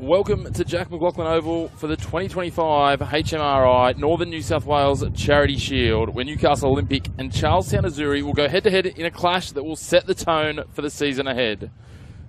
Welcome to Jack McLaughlin Oval for the 2025 HMRI Northern New South Wales Charity Shield, where Newcastle Olympic and Charlestown Azzurri will go head-to-head in a clash that will set the tone for the season ahead.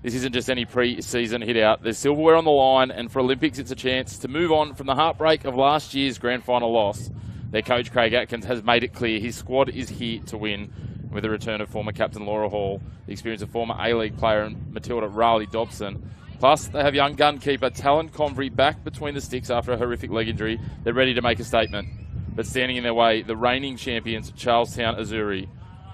This isn't just any pre-season hit-out. There's silverware on the line, and for Olympics it's a chance to move on from the heartbreak of last year's grand final loss. Their coach, Craig Atkins, has made it clear his squad is here to win. With the return of former captain Laura Hall, the experience of former A-League player Matilda Riley-Dobson. Plus, they have young gun keeper Talon Convery back between the sticks after a horrific leg injury. They're ready to make a statement. But standing in their way, the reigning champions, Charlestown Azzurri.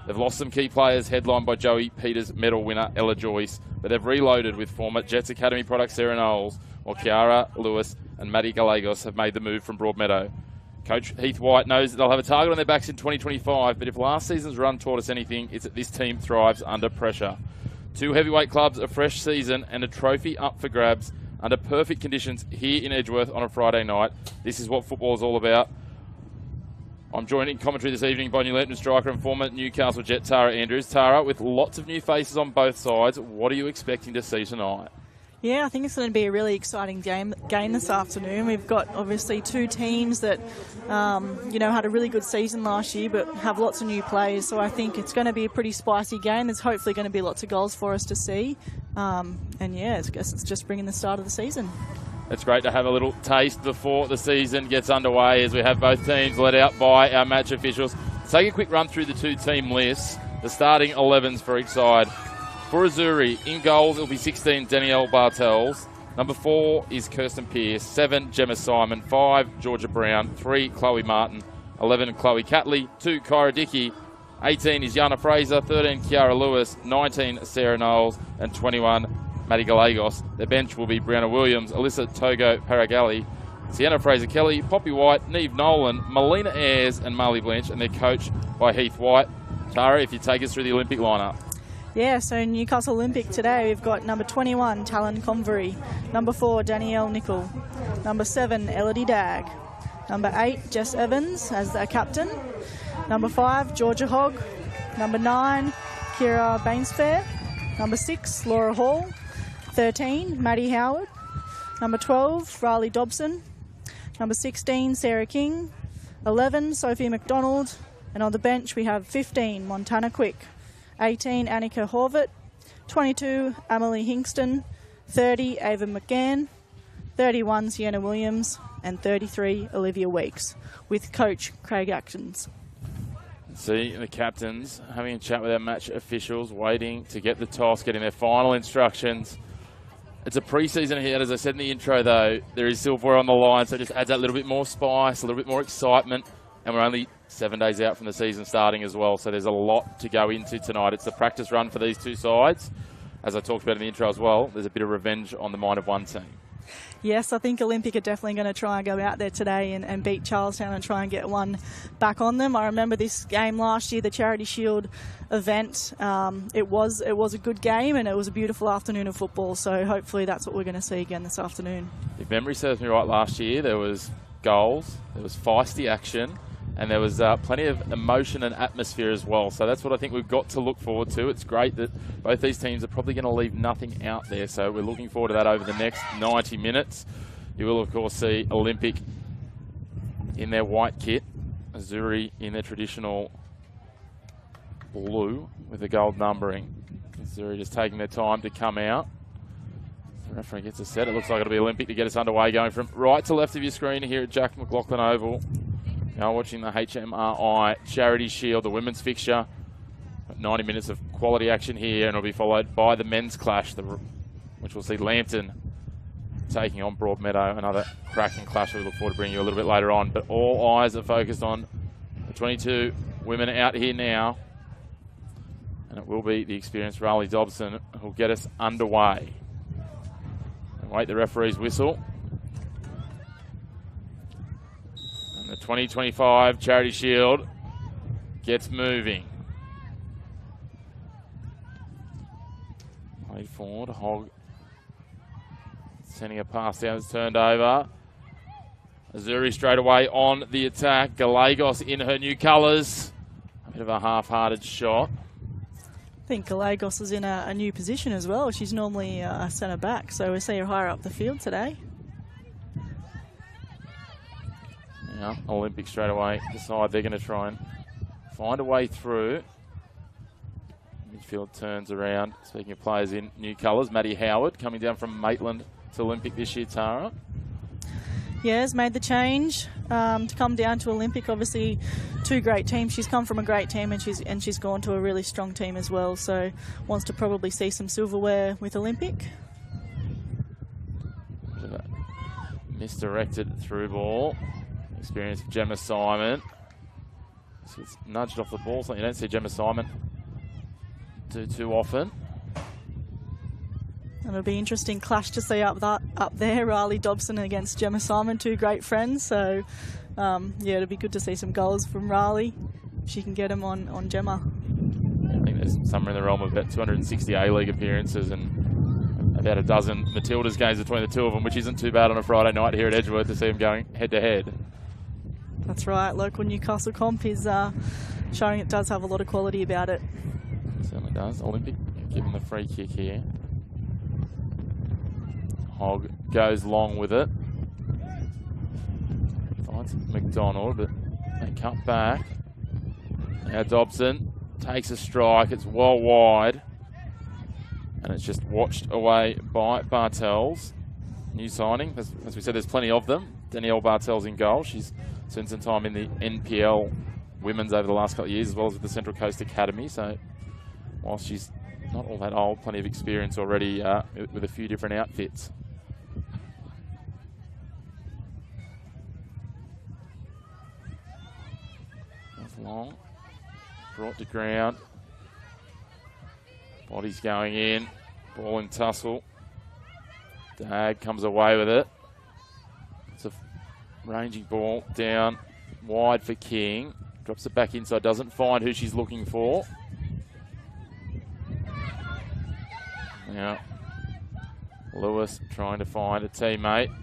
They've lost some key players, headlined by Joey Peters medal winner Ella Joyce, but they've reloaded with former Jets Academy product Sarah Knowles, while Kiara Lewis and Maddie Gallegos have made the move from Broadmeadow. Coach Heath White knows that they'll have a target on their backs in 2025, but if last season's run taught us anything, it's that this team thrives under pressure. Two heavyweight clubs, a fresh season, and a trophy up for grabs under perfect conditions here in Edgeworth on a Friday night. This is what football is all about. I'm joined in commentary this evening by New Lantern striker and former Newcastle Jet Tara Andrews. Tara, with lots of new faces on both sides, what are you expecting to see tonight? Yeah, I think it's going to be a really exciting game this afternoon. We've got obviously two teams that, had a really good season last year, but have lots of new players. So I think it's going to be a pretty spicy game. There's hopefully going to be lots of goals for us to see. I guess it's just bringing the start of the season. It's great to have a little taste before the season gets underway as we have both teams led out by our match officials. Let's take a quick run through the two team lists, the starting 11s for each side. For Azzurri, in goals, it'll be 16, Danielle Bartels. Number 4 is Kirsten Pearce. 7, Gemma Simon. 5, Georgia Brown. 3, Chloe Martin. 11, Chloe Catley. 2, Kyra Dickey. 18 is Yana Fraser. 13, Kiara Lewis. 19, Sarah Knowles. And 21, Maddie Gallegos. Their bench will be Brianna Williams, Alyssa Togo Paragalli, Sienna Fraser-Kelly, Poppy White, Neve Nolan, Melina Ayres, and Marley Blanche, and they're coached by Heath White. Tara, if you take us through the Olympic lineup. Yeah, so Newcastle Olympic today, we've got number 21, Talon Convery, number 4, Danielle Nicol, number 7, Elodie Dagg, number 8, Jess Evans as their captain, number 5, Georgia Hogg, number 9, Kira Bainsfair, number 6, Laura Hall, 13, Maddie Howard, number 12, Riley Dobson, number 16, Sarah King, 11, Sophie McDonald, and on the bench we have 15, Montana Quick, 18, Annika Horvath, 22, Emily Hingston, 30, Ava McGann, 31, Sienna Williams, and 33, Olivia Weeks, with coach Craig Atkins. See the captains having a chat with our match officials, waiting to get the toss, getting their final instructions. It's a pre-season hit, as I said in the intro, though. There is silverware on the line, so it just adds that little bit more spice, a little bit more excitement. And we're only 7 days out from the season starting as well, so there's a lot to go into tonight. It's the practice run for these two sides. As I talked about in the intro as well, there's a bit of revenge on the mind of one team. Yes, I think Olympic are definitely going to try and go out there today and beat Charlestown and try and get one back on them. I remember this game last year, the Charity Shield event. It was a good game and it was a beautiful afternoon of football, so hopefully that's what we're going to see again this afternoon. If memory serves me right, last year there was goals, there was feisty action, and there was plenty of emotion and atmosphere as well. So that's what I think we've got to look forward to. It's great that both these teams are probably going to leave nothing out there. So we're looking forward to that over the next 90 minutes. You will, of course, see Olympic in their white kit, Azzurri in their traditional blue with the gold numbering. Azzurri just taking their time to come out. The referee gets a set. It looks like it'll be Olympic to get us underway, going from right to left of your screen here at Jack McLaughlin Oval. Now watching the HMRI Charity Shield, the women's fixture. 90 minutes of quality action here, and it'll be followed by the men's clash, which will see Lambton taking on Broadmeadow. Another cracking clash we look forward to bringing you a little bit later on. But all eyes are focused on the 22 women out here now. And it will be the experienced Riley Dobson who'll get us underway. And wait the referee's whistle. The 2025 Charity Shield gets moving. Played forward, Hogg sending a pass down, it's turned over. Azzurri straight away on the attack. Gallegos in her new colours. A bit of a half-hearted shot. think Gallegos is in a new position as well. She's normally a centre back, so we see her higher up the field today. Yeah, Olympic straight away decide they're going to try and find a way through. Midfield turns around. Speaking of players in new colours, Maddie Howard coming down from Maitland to Olympic this year, Tara. Yeah, has made the change to come down to Olympic. Obviously, two great teams. She's come from a great team and she's gone to a really strong team as well. So wants to probably see some silverware with Olympic. Misdirected through ball. Experience of Gemma Simon. So it's nudged off the ball. Something you don't see Gemma Simon do too often. It'll be interesting clash to see up there. Riley Dobson against Gemma Simon, two great friends. So, yeah, it'll be good to see some goals from Riley. If she can get them on Gemma. I think there's somewhere in the realm of about 260 A-League appearances and about a dozen Matildas games between the two of them, which isn't too bad on a Friday night here at Edgeworth to see them going head-to-head. That's right. Local Newcastle comp is showing it does have a lot of quality about it. It certainly does. Olympic giving the free kick here. Hogg goes long with it. Finds McDonald, but they cut back. Now Dobson takes a strike. It's well wide. And it's just watched away by Bartels. New signing. As we said, there's plenty of them. Danielle Bartels in goal. She's spent some time in the NPL women's over the last couple of years, as well as with the Central Coast Academy. So whilst she's not all that old, plenty of experience already with a few different outfits. Long, brought to ground. Body's going in. Ball in tussle. Dag comes away with it. It's a ranging ball down wide for King. Drops it back inside. Doesn't find who she's looking for. Now Lewis trying to find a teammate.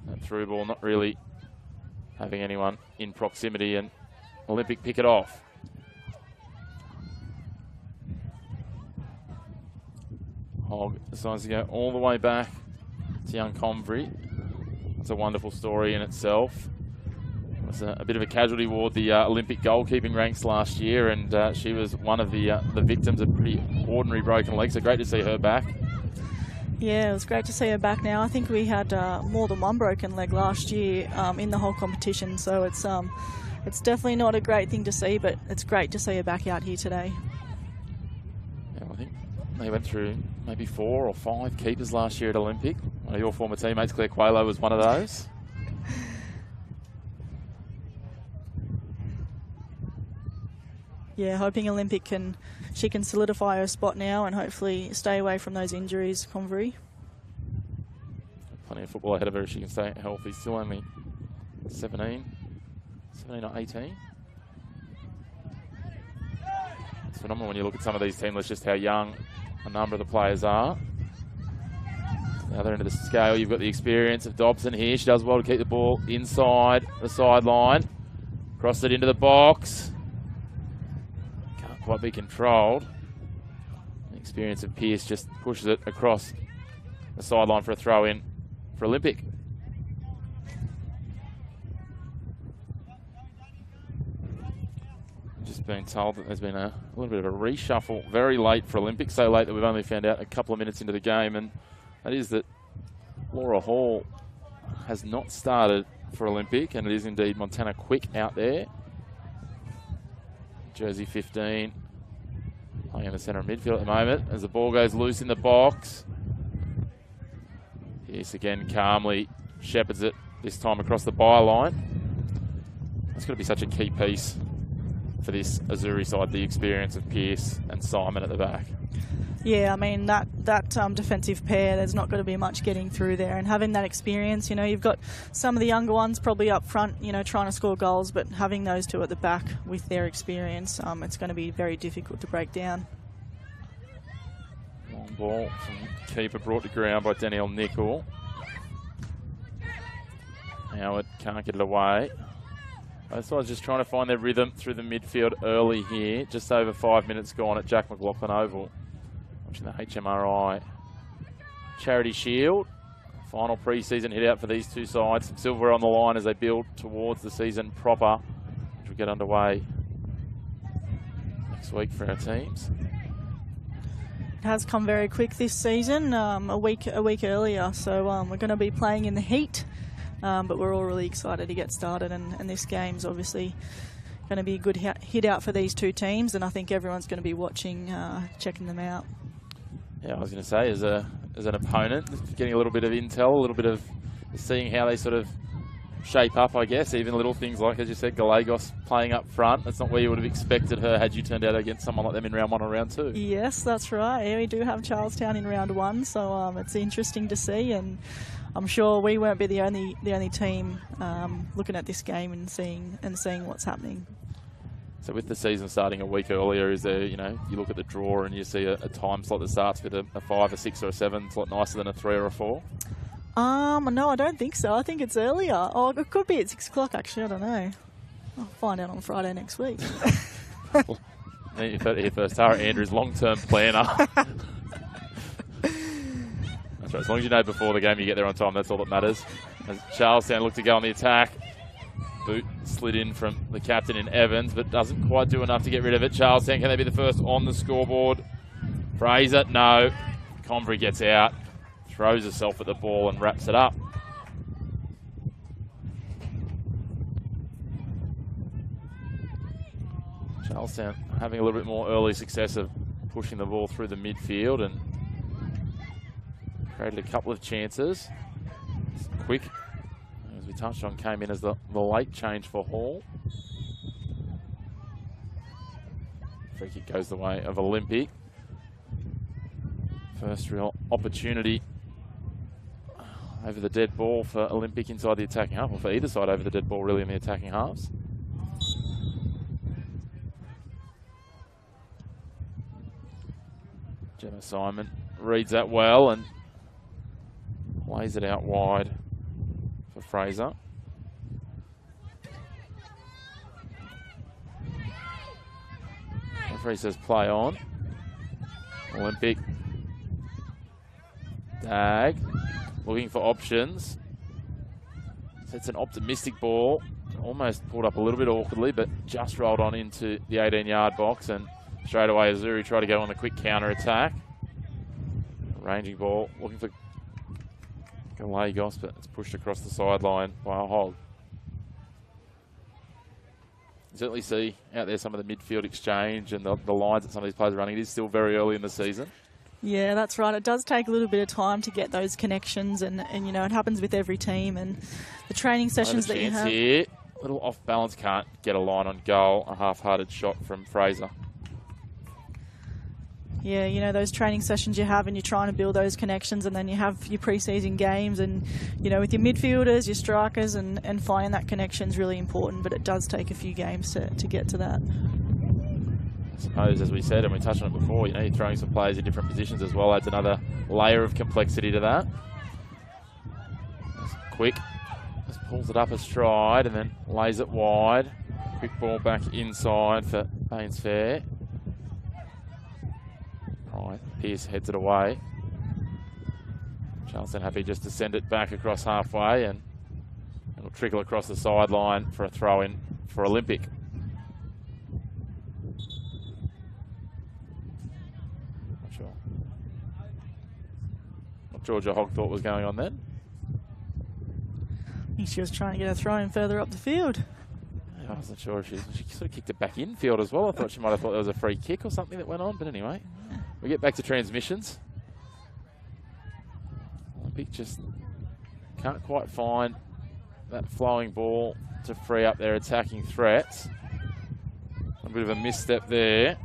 That through ball not really having anyone in proximity, and Olympic pick it off. Hogg decides to go all the way back to young Convery. It's a wonderful story in itself. It was a bit of a casualty ward, the Olympic goalkeeping ranks last year, and she was one of the victims of pretty ordinary broken legs. So great to see her back. Yeah, it was great to see her back now. I think we had more than one broken leg last year in the whole competition. So it's definitely not a great thing to see, but it's great to see her back out here today. Yeah, I think they went through maybe 4 or 5 keepers last year at Olympic. One of your former teammates, Claire Coelho, was one of those. Yeah, hoping Olympic she can solidify her spot now and hopefully stay away from those injuries, Convery. Plenty of football ahead of her if she can stay healthy. Still only 17 or 18. It's phenomenal when you look at some of these team lists, just how young a number of the players are. The other end of the scale, you've got the experience of Dobson here. She does well to keep the ball inside the sideline. Crossed it into the box. Can't quite be controlled. The experience of Pearce just pushes it across the sideline for a throw in for Olympic. Just been told that there's been a little bit of a reshuffle very late for Olympic, so late that we've only found out a couple of minutes into the game, and that is that Laura Hall has not started for Olympic, and it is indeed Montana Quick out there. Jersey 15 playing in the centre of midfield at the moment as the ball goes loose in the box. Pearce again calmly shepherds it, this time across the byline. That's going to be such a key piece for this Azzurri side, the experience of Pearce and Simon at the back. Yeah, I mean, that defensive pair, there's not going to be much getting through there. And having that experience, you know, you've got some of the younger ones probably up front, you know, trying to score goals, but having those two at the back with their experience, it's going to be very difficult to break down. Long ball from keeper brought to ground by Danielle Nicol. Howard can't get it away. Both sides just trying to find their rhythm through the midfield early here. Just over 5 minutes gone at Jack McLaughlin Oval. Watching the HMRI Charity Shield. Final pre-season hit out for these two sides. Some silver on the line as they build towards the season proper, which will get underway next week for our teams. It has come very quick this season, a week earlier. So we're going to be playing in the heat, but we're all really excited to get started. And this game's obviously going to be a good hit out for these two teams, and I think everyone's going to be watching, checking them out. Yeah, I was going to say, as an opponent, getting a little bit of intel, a little bit of seeing how they sort of shape up, I guess. Even little things like, as you said, Gallegos playing up front. That's not where you would have expected her had you turned out against someone like them in round 1 or round 2. Yes, that's right. Yeah, we do have Charlestown in round 1, so it's interesting to see, and I'm sure we won't be the only team looking at this game and seeing what's happening. So with the season starting a week earlier, is there, you look at the draw and you see a time slot that starts with a 5, a 6 or a 7, it's a lot nicer than a 3 or a 4? No, I don't think so. I think it's earlier. Oh, it could be at 6 o'clock, actually. I don't know. I'll find out on Friday next week. Well, you heard it here first. Tara Andrews, long-term planner. That's right. As long as you know before the game you get there on time, that's all that matters. As Charlestown look to go on the attack. Boot slid in from the captain in Evans, but doesn't quite do enough to get rid of it. Charlestown, can they be the first on the scoreboard? Fraser, no. Convery gets out, throws herself at the ball and wraps it up. Charlestown having a little bit more early success of pushing the ball through the midfield and created a couple of chances. Quick, as we touched on, came in as the late change for Hall. Free kick goes the way of Olympic. First real opportunity over the dead ball for Olympic inside the attacking half, or for either side over the dead ball really in the attacking halves. Gemma Simon reads that well and lays it out wide for Fraser. Referee says play on. Olympic. Dag. Looking for options. Sets an optimistic ball. Almost pulled up a little bit awkwardly, but just rolled on into the 18-yard box, and straight away Azzurri tried to go on the quick counter-attack. Ranging ball, looking for Gallegos, but it's pushed across the sideline by a Hog. You certainly see out there some of the midfield exchange and the lines that some of these players are running. It is still very early in the season. Yeah, that's right. It does take a little bit of time to get those connections, and you know, it happens with every team, and the training sessions that you have. Here. Little off balance, can't get a line on goal. A half-hearted shot from Fraser. Yeah, you know, those training sessions you have, and you're trying to build those connections, and then you have your pre-season games, and you know, with your midfielders, your strikers, and finding that connection is really important, but it does take a few games to get to that. I suppose, as we said, and we touched on it before, you know, you're throwing some players in different positions as well, adds another layer of complexity to that. That's quick. Just pulls it up a stride and then lays it wide. Quick ball back inside for Baines Fair. Right, Pearce heads it away. Charlestown happy just to send it back across halfway, and it'll trickle across the sideline for a throw in for Olympic. Not sure what Georgia Hogg thought was going on then. I think she was trying to get a throw in further up the field. I wasn't sure if she sort of kicked it back infield as well. I thought she might have thought there was a free kick or something that went on, but anyway. We get back to transmissions. Olympic just can't quite find that flowing ball to free up their attacking threats. A bit of a misstep there.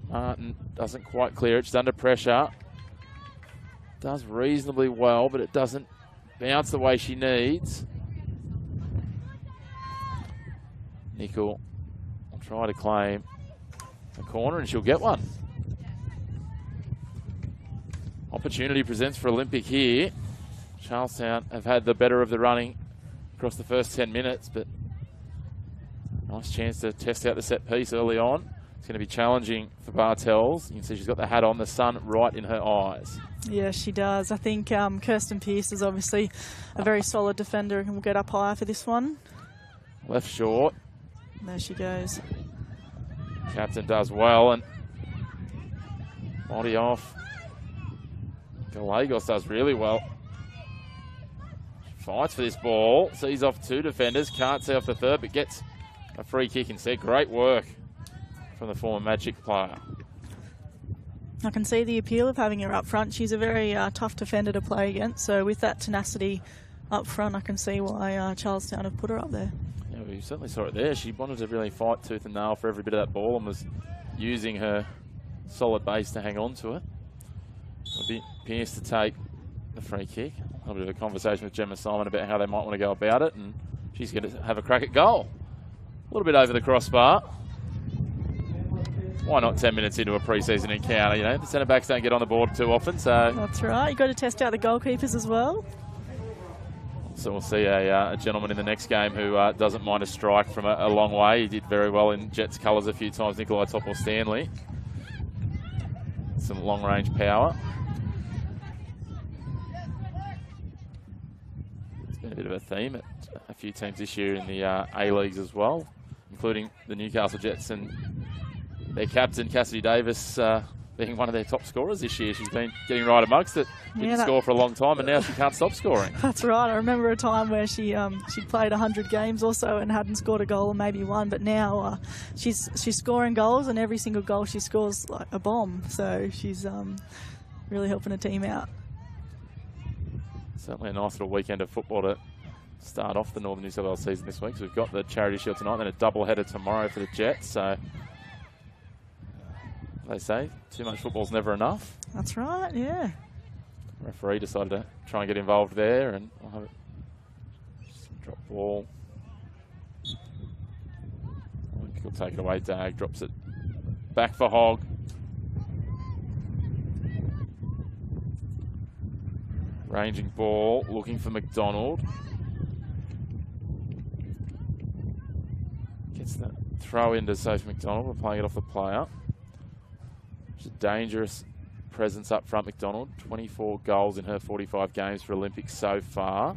Martin doesn't quite clear it. She's under pressure. Does reasonably well, but it doesn't bounce the way she needs. Nickel will try to claim the corner, and she'll get one. Opportunity presents for Olympic here. Charlestown have had the better of the running across the first 10 minutes, but Nice chance to test out the set piece early on. It's going to be challenging for Bartels. You can see she's got the hat on, the sun right in her eyes. Yeah, she does. I think Kirsten Pearce is obviously a very solid defender and will get up higher for this one. Left short. There she goes. Captain does well, and body off. Gallegos does really well. Fights for this ball. Sees off 2 defenders. Can't see off the third, but gets a free kick instead. Great work from the former Magic player. I can see the appeal of having her up front. She's a very tough defender to play against. So with that tenacity up front, I can see why Charlestown have put her up there. Yeah, we certainly saw it there. She wanted to really fight tooth and nail for every bit of that ball and was using her solid base to hang on to it. It'll be Pearce to take the free kick. A little bit of a conversation with Gemma Simon about how they might want to go about it, and she's going to have a crack at goal. A little bit over the crossbar. Why not 10 minutes into a pre-season encounter? You know, the centre-backs don't get on the board too often, so... That's right. You've got to test out the goalkeepers as well. So we'll see a gentleman in the next game who doesn't mind a strike from a long way. He did very well in Jets colours a few times, Nikolai Topor-Stanley. Some long-range power. It's been a bit of a theme at a few teams this year in the A-Leagues as well, including the Newcastle Jets and their captain, Cassidy Davis, being one of their top scorers this year. She's been getting right amongst it. Didn't score for a long time, and now she can't stop scoring. That's right. I remember a time where she played 100 games or so and hadn't scored a goal or maybe one, but now she's scoring goals, and every single goal she scores like a bomb. So she's really helping her team out. Certainly a nice little weekend of football to start off the Northern New South Wales season this week. So we've got the Charity Shield tonight, then a double-header tomorrow for the Jets. So they say too much football's never enough. That's right, yeah. The referee decided to try and get involved there, and we'll have it. Drop ball. He'll take it away. Dag drops it back for Hogg. Ranging ball, looking for McDonald. Gets that throw into Sophie McDonald. We're playing it off the player. It's a dangerous presence up front, McDonald. 24 goals in her 45 games for Olympics so far.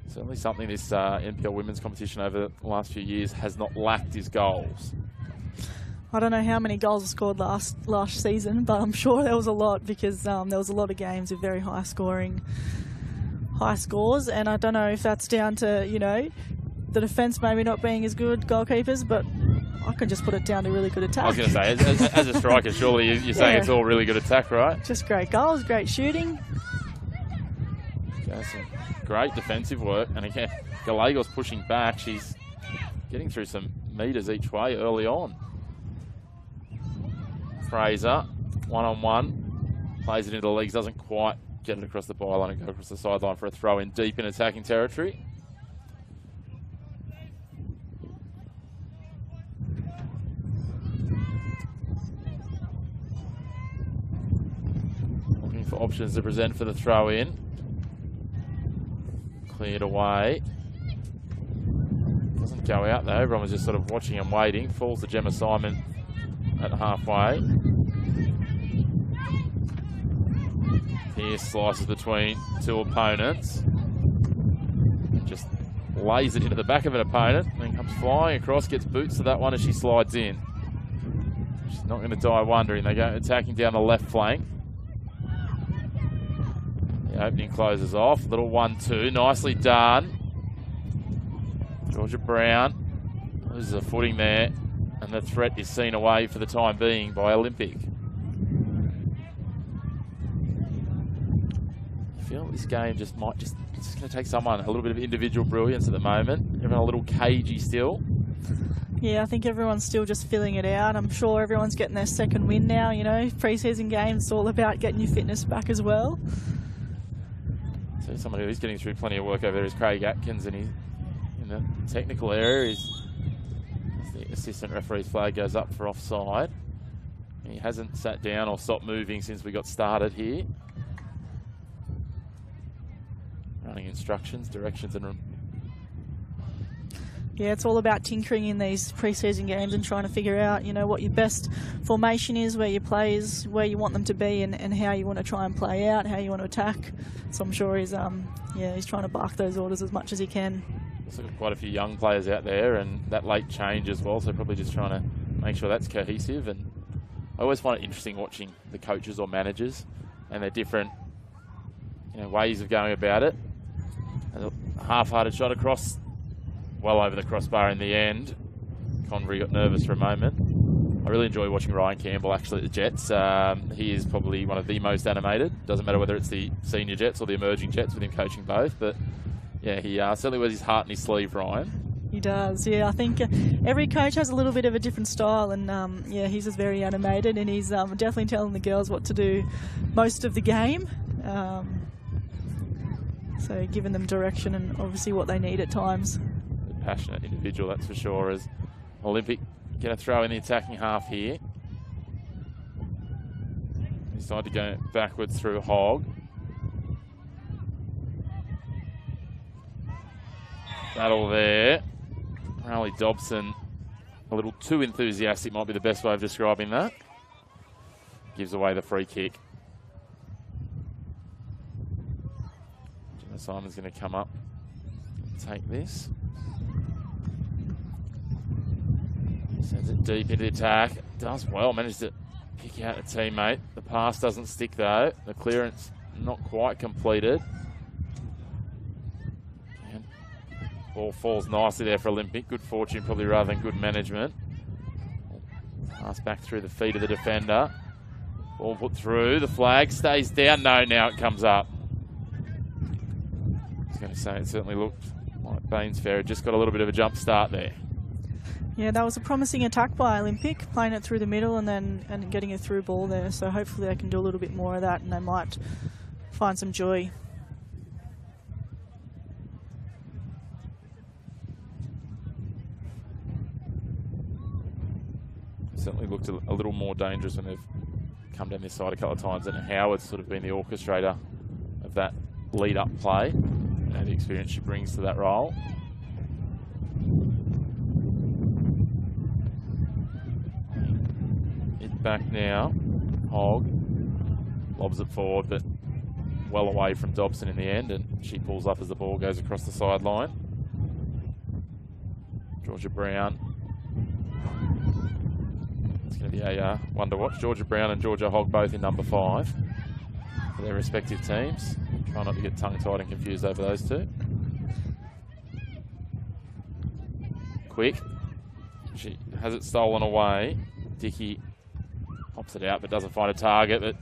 Certainly something this NPL women's competition over the last few years has not lacked is goals. I don't know how many goals were scored last season, but I'm sure there was a lot, because there was a lot of games with very high scores, and I don't know if that's down to, you know, the defence maybe not being as good, goalkeepers, but I can just put it down to really good attack. I was going to say, as a striker, surely you're saying it's all really good attack, right? Just great goals, great shooting. Okay, some great defensive work, and again, Gallegos pushing back. She's getting through some metres each way early on. Fraser, one-on-one, plays it into the legs, doesn't quite get it across the byline and go across the sideline for a throw-in deep in attacking territory. Looking for options to present for the throw-in. Cleared away. Doesn't go out though, everyone was just sort of watching and waiting. Falls to Gemma Simon at halfway. Pearce slices between two opponents. Just lays it into the back of an opponent, then comes flying across, gets boots to that one as she slides in. She's not going to die wondering. They go attacking down the left flank. The opening closes off. Little 1-2. Nicely done. Georgia Brown loses a footing there, and the threat is seen away for the time being by Olympic. I feel like this game just might it's going to take someone a little bit of individual brilliance at the moment. Everyone a little cagey still. Yeah, I think everyone's still just filling it out. I'm sure everyone's getting their second win now. You know, pre-season games, it's all about getting your fitness back as well. So someone who is getting through plenty of work over there is Craig Atkins, and he's in the technical area. The assistant referee's flag goes up for offside. He hasn't sat down or stopped moving since we got started here. Running instructions, directions, and Yeah, it's all about tinkering in these pre-season games and trying to figure out, you know, what your best formation is, where your players, where you want them to be, and how you want to try and play out, how you want to attack. So I'm sure he's trying to bark those orders as much as he can. There's quite a few young players out there, and that late change as well. So probably just trying to make sure that's cohesive. And I always find it interesting watching the coaches or managers and their different, you know, ways of going about it. And a half-hearted shot across, well over the crossbar in the end. Convery got nervous for a moment. I really enjoy watching Ryan Campbell actually at the Jets. He is probably one of the most animated. Doesn't matter whether it's the senior Jets or the emerging Jets, with him coaching both. But yeah, he certainly wears his heart in his sleeve, Ryan. He does, yeah. I think every coach has a little bit of a different style, and yeah, he's just very animated, and he's definitely telling the girls what to do most of the game. So giving them direction and obviously what they need at times. A passionate individual, that's for sure. As Olympic going to throw in the attacking half here. Decide to go backwards through Hogg. Battle there. Riley Dobson, a little too enthusiastic might be the best way of describing that. Gives away the free kick. Jenna Simon's going to come up and take this. Sends it deep into the attack. Does well, managed to pick out a teammate. The pass doesn't stick though. The clearance not quite completed. Ball falls nicely there for Olympic. Good fortune probably rather than good management. Pass back through the feet of the defender. Ball put through. The flag stays down. No, now it comes up. I was going to say it certainly looked like Bainsfair had just got a little bit of a jump start there. Yeah, that was a promising attack by Olympic, playing it through the middle and getting a through ball there. So hopefully they can do a little bit more of that and they might find some joy. Certainly looked a little more dangerous when they've come down this side a couple of times, and Howard's sort of been the orchestrator of that lead-up play, and the experience she brings to that role. It back now. Hogg lobs it forward, but well away from Dobson in the end, and she pulls up as the ball goes across the sideline. Georgia Brown. It's going to be a one to watch. Georgia Brown and Georgia Hogg both in number 5 for their respective teams. Try not to get tongue-tied and confused over those two. Quick. She has it stolen away. Dickey pops it out but doesn't find a target. But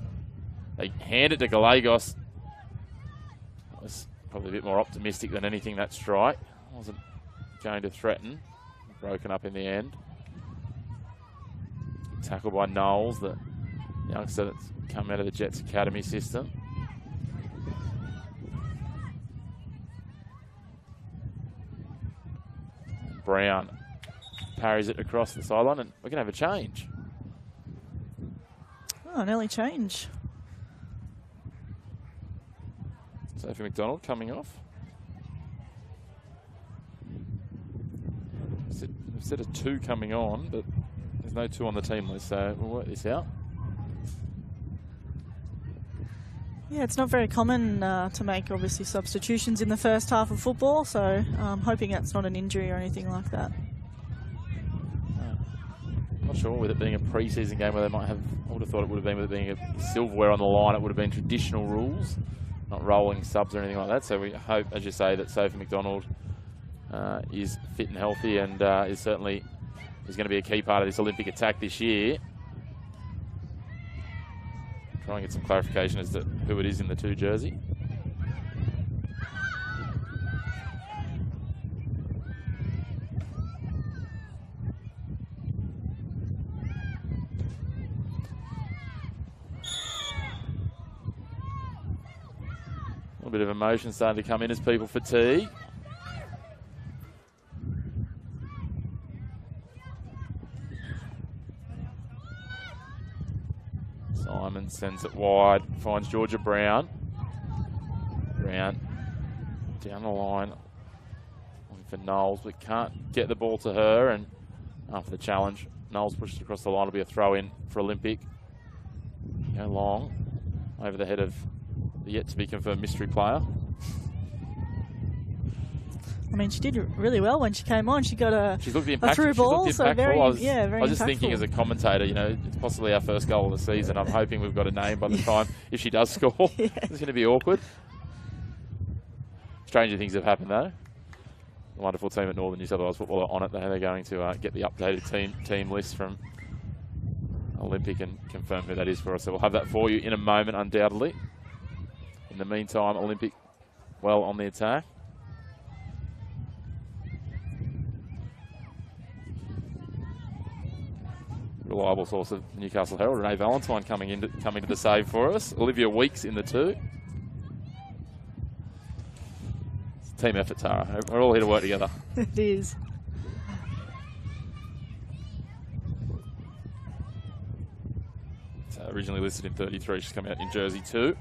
they hand it to Gallegos. That was probably a bit more optimistic than anything, that strike. Wasn't going to threaten. Broken up in the end. Tackled by Knowles, the youngster that's come out of the Jets Academy system. Brown parries it across the sideline, and we're going to have a change. Oh, an early change. Sophie McDonald coming off. We've said a 2 coming on, but there's no 2 on the team list, so we'll work this out. Yeah, it's not very common to make, obviously, substitutions in the first half of football, so I'm hoping that's not an injury or anything like that. Not sure, with it being a pre-season game where they might have, I would have thought it would have been with it being a silverware on the line, it would have been traditional rules, not rolling subs or anything like that. So we hope, as you say, that Sophie McDonald is fit and healthy and is certainly going to be a key part of this Olympic attack this year. Try and get some clarification as to who it is in the 2 jersey. A little bit of emotion starting to come in as people fatigue. Simon sends it wide, finds Georgia Brown. Brown down the line, for Knowles, but can't get the ball to her. And after the challenge, Knowles pushes it across the line. It'll be a throw in for Olympic. Go long over the head of the yet to be confirmed mystery player. I mean, she did really well when she came on. She got a through I ball, was just thinking as a commentator, you know, it's possibly our first goal of the season. I'm hoping we've got a name by the time if she does score. Yeah. It's going to be awkward. Stranger things have happened though. The wonderful team at Northern New South Wales Football are on it. They're going to get the updated team list from Olympic and confirm who that is for us. So we'll have that for you in a moment, undoubtedly. In the meantime, Olympic well on the attack. Reliable source of Newcastle Herald. Renee Valentine coming to the save for us. Olivia Weeks in the 2. It's a team effort, Tara. We're all here to work together. It is. So originally listed in 33. She's coming out in jersey 2.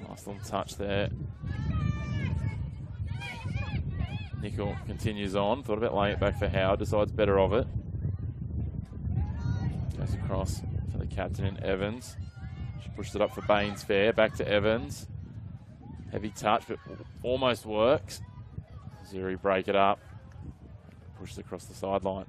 Nice little touch there. Nickel continues on. Thought about laying it back for Howard. Decides better of it. Goes across for the captain in Evans. She pushes it up for Baines Fair. Back to Evans. Heavy touch, but almost works. Azzurri break it up. Pushes across the sideline.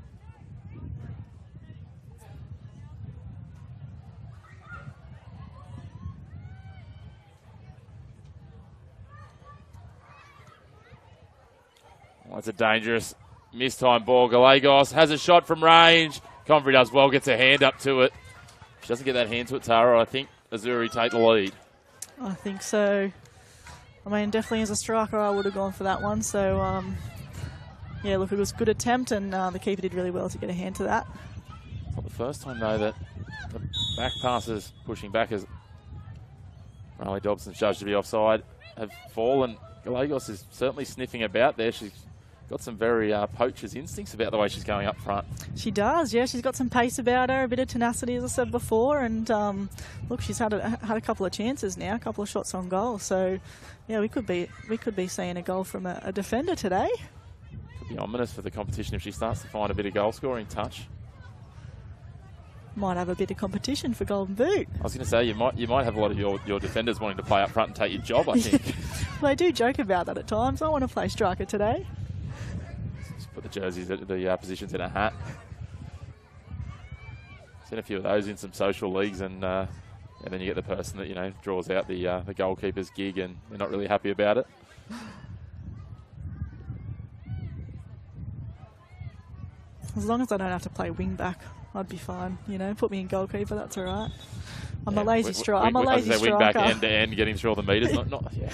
Well, that's a dangerous mistime ball. Gallegos has a shot from range. Convery does well, gets a hand up to it. If she doesn't get that hand to it, Tara, I think Azzurri take the lead. I think so. I mean, definitely as a striker, I would have gone for that one. So, yeah, look, it was a good attempt, and the keeper did really well to get a hand to that. It's not the first time, though, that the back passes pushing back as Riley Dobson's judged to be offside have fallen. Gallegos is certainly sniffing about there. She's got some very poacher's instincts about the way she's going up front. She does, yeah. She's got some pace about her, a bit of tenacity, as I said before. And look, she's had a couple of chances now, a couple of shots on goal. So, yeah, we could be seeing a goal from a defender today. Could be ominous for the competition if she starts to find a bit of goal scoring touch. Might have a bit of competition for Golden Boot. I was going to say you might have a lot of your defenders wanting to play up front and take your job, I think. Well, they do joke about that at times. I want to play striker today. Just put the jerseys, the positions in a hat. Seen a few of those in some social leagues, and then you get the person that draws out the goalkeeper's gig, and they're not really happy about it. As long as I don't have to play wing back, I'd be fine. Put me in goalkeeper. That's all right. I'm a lazy striker. I'm a lazy striker. Wing back end to end, getting through all the meters. Yeah.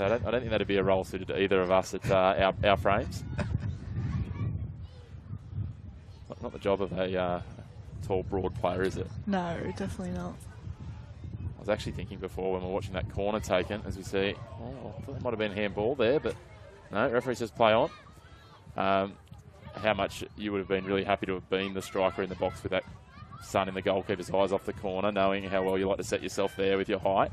I don't think that'd be a role suited to either of us at our frames. Not the job of a tall, broad player, is it? No, definitely not. I was actually thinking before when we were watching that corner taken, as we see, I thought it might have been handball there, but no, referee says play on. How much you would have been really happy to have been the striker in the box with that sun in the goalkeeper's eyes off the corner, knowing how well you like to set yourself there with your height.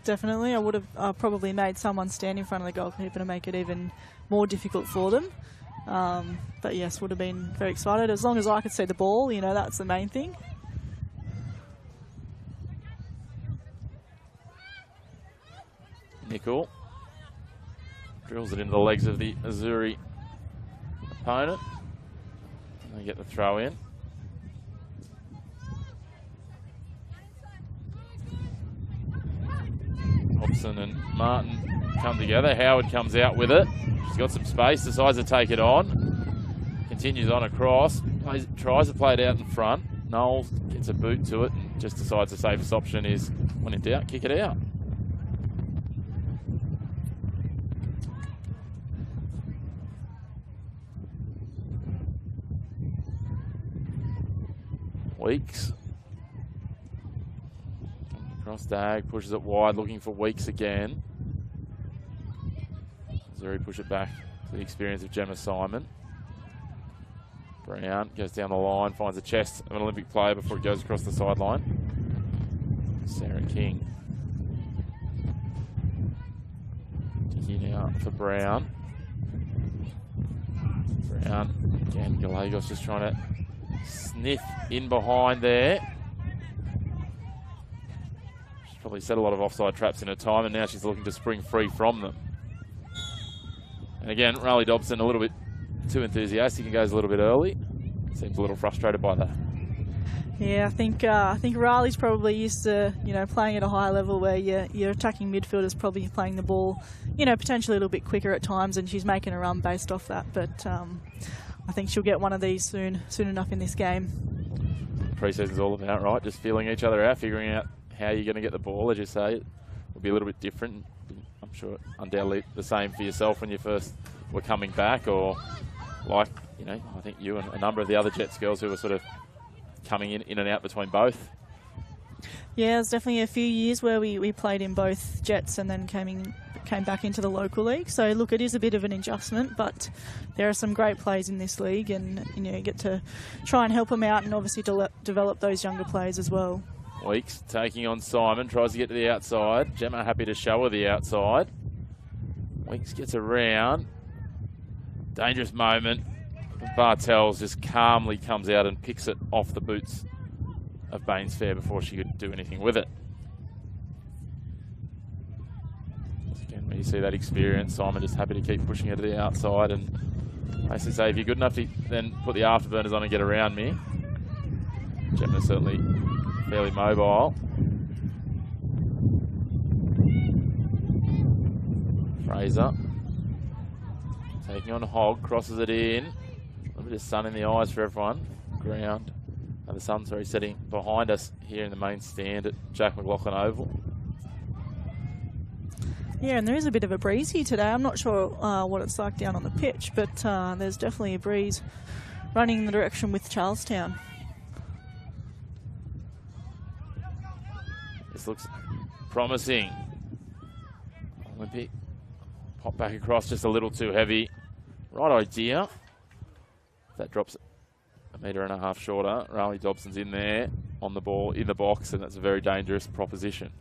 Definitely. I would have probably made someone stand in front of the goalkeeper to make it even more difficult for them. But yes, would have been very excited. As long as I could see the ball, that's the main thing. Nickel drills it into the legs of the Azzurri opponent. They get the throw in. Hobson and Martin come together. Howard comes out with it. She's got some space, decides to take it on. Continues on across. Tries to play it out in front. Knowles gets a boot to it and just decides the safest option is, when in doubt, kick it out. Weeks. Across Dag, pushes it wide, looking for Weeks again. Azzurri push it back to the experience of Gemma Simon. Brown goes down the line, finds the chest of an Olympic player before it goes across the sideline. Sarah King. Dicky now for Brown. Brown, again, Gallegos just trying to sniff in behind there. She's probably set a lot of offside traps in her time, and now she's looking to spring free from them. And again, Riley Dobson a little bit too enthusiastic and goes a little bit early. Seems a little frustrated by that. Yeah, I think Riley's probably used to, playing at a high level where your attacking midfielder's probably playing the ball, potentially a little bit quicker at times, and she's making a run based off that. But I think she'll get one of these soon enough in this game. Pre-season's all about, right? Just feeling each other out, figuring out how you're going to get the ball, as you say. It will be a little bit different. I'm sure undoubtedly the same for yourself when you first were coming back, or like, I think you and a number of the other Jets girls who were sort of coming in and out between both. Yeah, there's definitely a few years where we played in both Jets and then came back into the local league. So look, it is a bit of an adjustment, but there are some great players in this league, and you get to try and help them out and obviously develop those younger players as well. Weeks taking on Simon, tries to get to the outside. Gemma happy to show her the outside. Weeks gets around. Dangerous moment. Bartels just calmly comes out and picks it off the boots of Baines Fair before she could do anything with it. Again, when you see that experience, Simon just happy to keep pushing it to the outside and basically say, if you're good enough to then put the afterburners on and get around me. Gemma's certainly fairly mobile. Fraser taking on Hogg, crosses it in. A little bit of sun in the eyes for everyone. Ground. And the sun's very setting behind us here in the main stand at Jack McLaughlin Oval. Yeah, and there is a bit of a breeze here today. I'm not sure what it's like down on the pitch, but there's definitely a breeze running in the direction with Charlestown. This looks promising. Olympic. Pop back across, just a little too heavy. Right idea. That drops 1.5 meters shorter. Riley Dobson's in there on the ball, in the box, and that's a very dangerous proposition.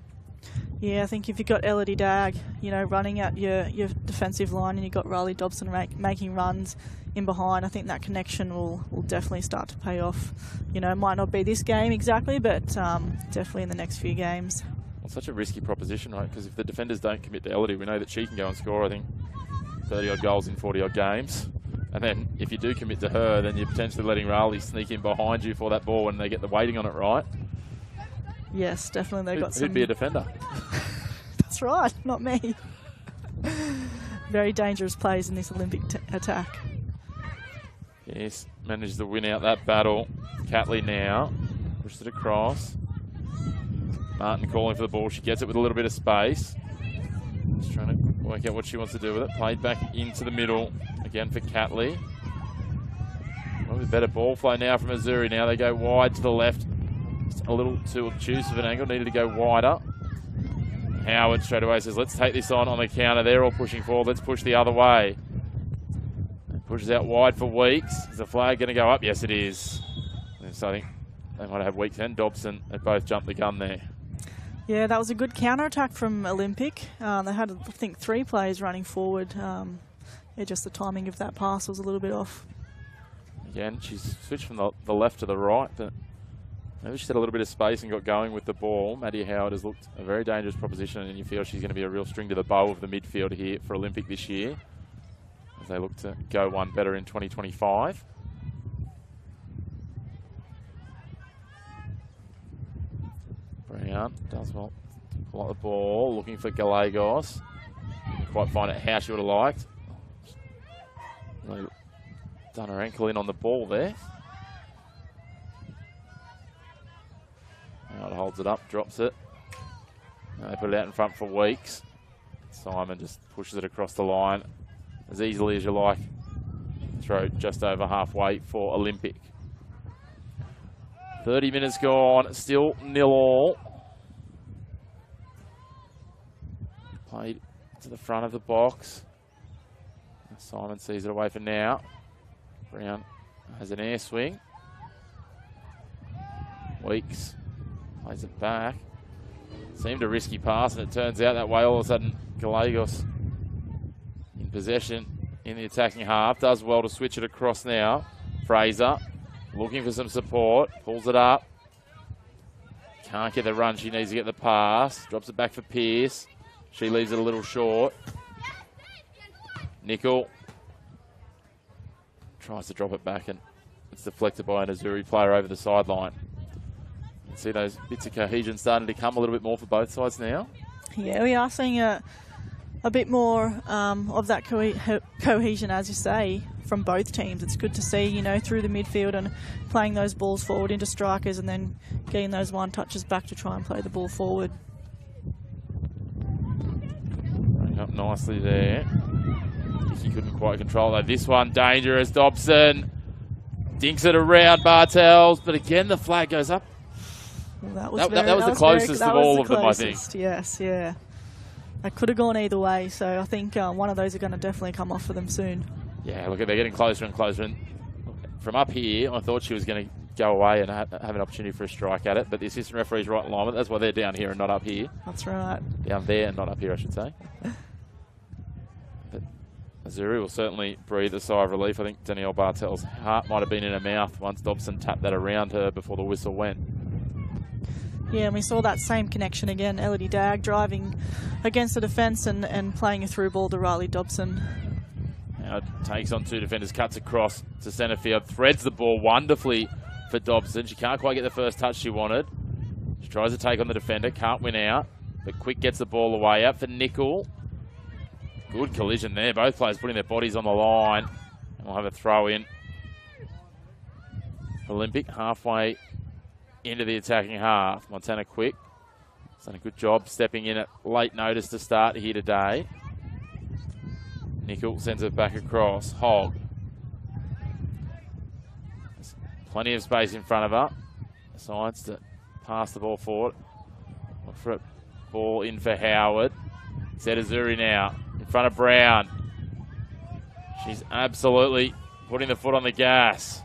Yeah, I think if you've got Elodie Dagg, running at your defensive line, and you've got Riley Dobson making runs in behind, I think that connection will definitely start to pay off. It might not be this game exactly, but definitely in the next few games. Well, such a risky proposition, right? Because if the defenders don't commit to Elodie, we know that she can go and score, I think, 30-odd goals in 40-odd games. And then if you do commit to her, then you're potentially letting Riley sneak in behind you for that ball when they get the weighting on it, right? Yes, definitely. Who'd be a defender? That's right, not me. Very dangerous plays in this Olympic attack. Yes, managed to win out that battle. Catley now pushes it across. Martin calling for the ball. She gets it with a little bit of space. Just trying to work out what she wants to do with it. Played back into the middle again for Catley. Probably better ball flow now from Azzurri. Now they go wide to the left. Just a little too obtuse of an angle. Needed to go wider. Howard straight away says, let's take this on the counter. They're all pushing forward. Let's push the other way. Pushes out wide for Weeks. Is the flag going to go up? Yes, it is. So I think they might have Weeks and Dobson that both jumped the gun there. Yeah, that was a good counter-attack from Olympic. They had, I think, 3 players running forward. Just the timing of that pass was a little bit off. Again, she's switched from the left to the right, but maybe she had a little bit of space and got going with the ball. Maddie Howard has looked a very dangerous proposition, and you feel she's going to be a real string to the bow of the midfield here for Olympic this year, as they look to go one better in 2025. Brown does well to pull out the ball, looking for Gallegos. Didn't quite find out how she would have liked. Really done her ankle in on the ball there. Now it holds it up, drops it. Now they put it out in front for Weeks. Simon just pushes it across the line as easily as you like. Throw just over halfway for Olympic. 30 minutes gone, still 0-0. Played to the front of the box. Simon sees it away for now. Brown has an air swing. Weeks plays it back. Seemed a risky pass, and it turns out that way all of a sudden Gallegos in possession in the attacking half. Does well to switch it across now. Fraser looking for some support. Pulls it up. Can't get the run. She needs to get the pass. Drops it back for Pearce. She leaves it a little short. Nickel tries to drop it back, and it's deflected by an Azzurri player over the sideline. You can see those bits of cohesion starting to come a little bit more for both sides now. Yeah, we are seeing a bit more of that cohesion, as you say, from both teams. It's good to see, you know, through the midfield and playing those balls forward into strikers and then getting those one touches back to try and play the ball forward. Running up nicely there. He couldn't quite control that. This one dangerous. Dobson dinks it around Bartels, but again the flag goes up. Well, that was the closest of all of them, I think. Yes, yeah. It could have gone either way, so I think one of those are going to definitely come off for them soon. Yeah, look, they're getting closer and closer. And from up here, I thought she was going to go away and have an opportunity for a strike at it, but the assistant referee's right in line with it. That's why they're down here and not up here. That's right. Down there and not up here, I should say. But Azzurri will certainly breathe a sigh of relief. I think Danielle Bartel's heart might have been in her mouth once Dobson tapped that around her before the whistle went. Yeah, and we saw that same connection again. Elodie Dagg driving against the defence and playing a through ball to Riley Dobson. Now it takes on two defenders, cuts across to centre field, threads the ball wonderfully for Dobson. She can't quite get the first touch she wanted. She tries to take on the defender, can't win out, but Quick gets the ball away. Out for Nickel. Good collision there. Both players putting their bodies on the line. And we'll have a throw in. Olympic halfway into the attacking half. Montana Quick has done a good job stepping in at late notice to start here today. Nickel sends it back across. Hogg. There's plenty of space in front of her. Decides to pass the ball forward. Look for a ball in for Howard. It's Azzurri now in front of Brown. She's absolutely putting the foot on the gas.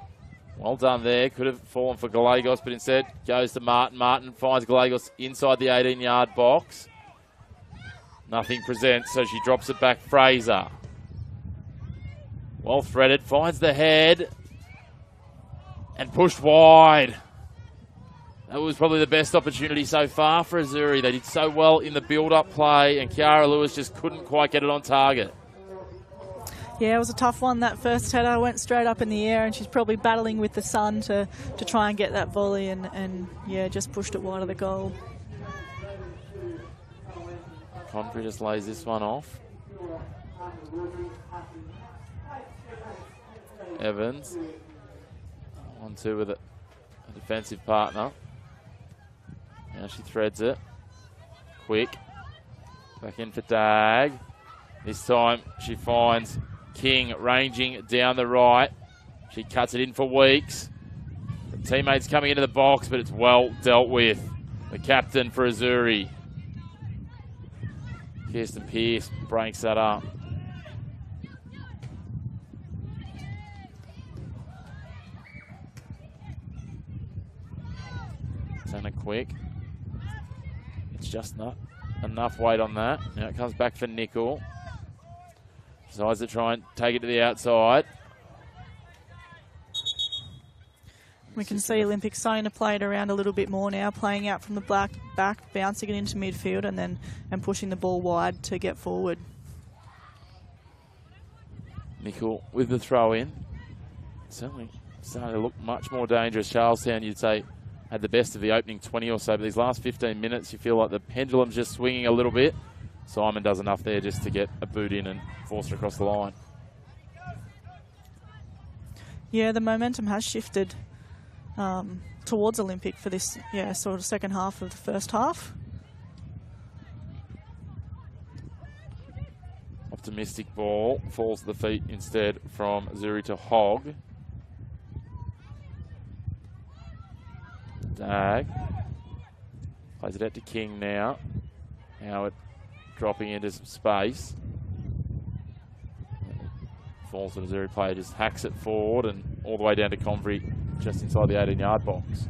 Well done there. Could have fallen for Gallegos, but instead goes to Martin. Martin finds Gallegos inside the 18-yard box. Nothing presents, so she drops it back. Fraser. Well threaded. Finds the head. And pushed wide. That was probably the best opportunity so far for Azzurri. They did so well in the build-up play, and Kiara Lewis just couldn't quite get it on target. Yeah, it was a tough one. That first header went straight up in the air, and she's probably battling with the sun to try and get that volley, and yeah, just pushed it wide of the goal. Convery just lays this one off. Evans on two with a defensive partner. Now she threads it. Quick. Back in for Dagg. This time she finds King ranging down the right. She cuts it in for Weeks. The teammates coming into the box, but it's well dealt with. The captain for Azzurri. Kirsten Pearce breaks that up. Montana Quick. It's just not enough weight on that. Now it comes back for Nickel. Decides to try and take it to the outside. We can see Olympic starting to play it around a little bit more now, playing out from the back, bouncing it into midfield and pushing the ball wide to get forward. Nickel with the throw in. Certainly starting to look much more dangerous. Charlestown, you'd say, had the best of the opening 20 or so, but these last 15 minutes, you feel like the pendulum's just swinging a little bit. Simon does enough there just to get a boot in and force it across the line. Yeah, the momentum has shifted towards Olympic for this, sort of second half of the first half. Optimistic ball falls to the feet instead from Azzurri to Hogg. Dagg plays it out to King now. Howard dropping into some space. Falls to the Azzurri player, just hacks it forward and all the way down to Convery just inside the 18-yard box.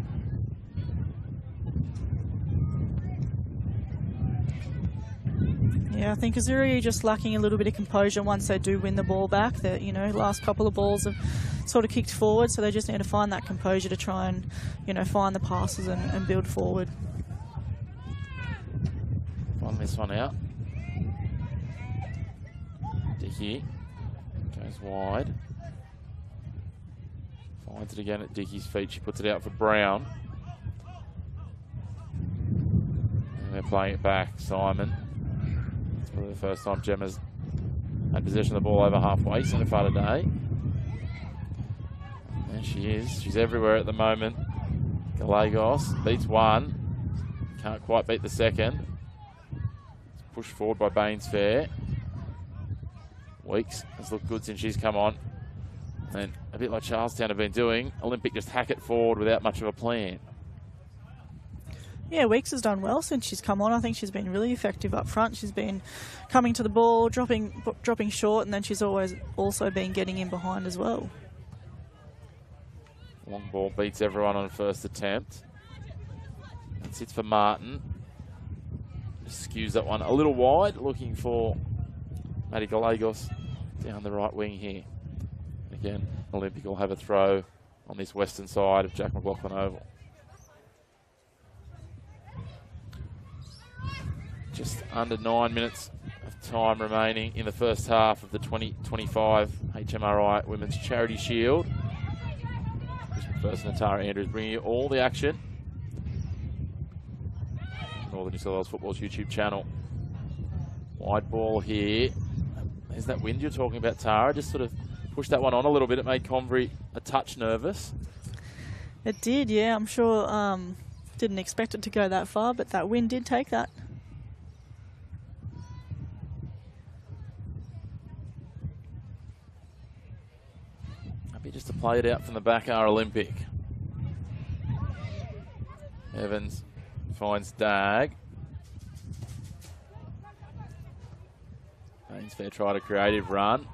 Yeah, I think Azzurri are just lacking a little bit of composure once they do win the ball back. The last couple of balls have sort of kicked forward, so they just need to find that composure to try and find the passes and build forward. Find this one out. Dickey goes wide. Finds it again at Dickey's feet. She puts it out for Brown. And they're playing it back. Simon. It's probably the first time Gemma's had possession of the ball over halfway so far today. And there she is. She's everywhere at the moment. Gallegos beats one. Can't quite beat the second. It's pushed forward by Bainsfair. Weeks has looked good since she's come on. And a bit like Charlestown have been doing, Olympic just hack it forward without much of a plan. Yeah, Weeks has done well since she's come on. I think she's been really effective up front. She's been coming to the ball, dropping short, and then she's always also been getting in behind as well. Long ball beats everyone on first attempt. And sits for Martin. Just skews that one a little wide, looking for Maddie Gallegos down the right wing here. Again, Olympic will have a throw on this western side of Jack McLaughlin Oval. Just under 9 minutes of time remaining in the first half of the 2025 HMRI Women's Charity Shield. Chris McPherson and Tara Andrews bringing you all the action. Northern New South Wales Football's YouTube channel. Wide ball here. There's that wind you're talking about, Tara. Just sort of pushed that one on a little bit. It made Convery a touch nervous. It did, yeah. I'm sure didn't expect it to go that far, but that wind did take that. Happy just to play it out from the back are Olympic. Evans finds Dag. Bainsfair tried a creative run.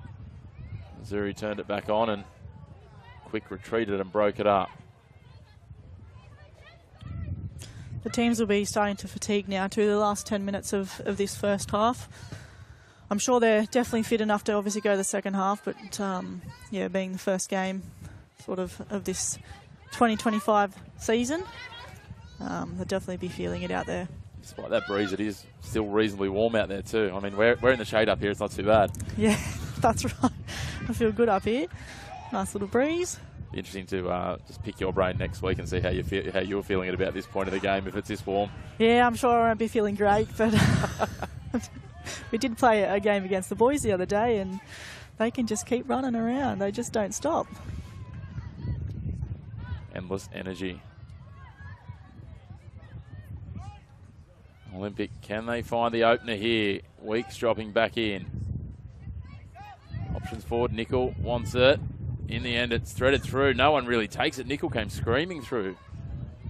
Azzurri turned it back on and quick retreated and broke it up. The teams will be starting to fatigue now too, the last 10 minutes of this first half. I'm sure they're definitely fit enough to obviously go the second half, but yeah, being the first game sort of this 2025 season, they'll definitely be feeling it out there. Despite that breeze, it is still reasonably warm out there too. I mean, we're in the shade up here, it's not too bad. Yeah, that's right. I feel good up here. Nice little breeze. Be interesting to just pick your brain next week and see how you're feeling at about this point of the game if it's this warm. Yeah, I'm sure I won't be feeling great, but we did play a game against the boys the other day, and they can just keep running around. They just don't stop. Endless energy. Olympic, can they find the opener here? Weeks dropping back in. Options forward, Nickel wants it. In the end, it's threaded through. No one really takes it. Nickel came screaming through.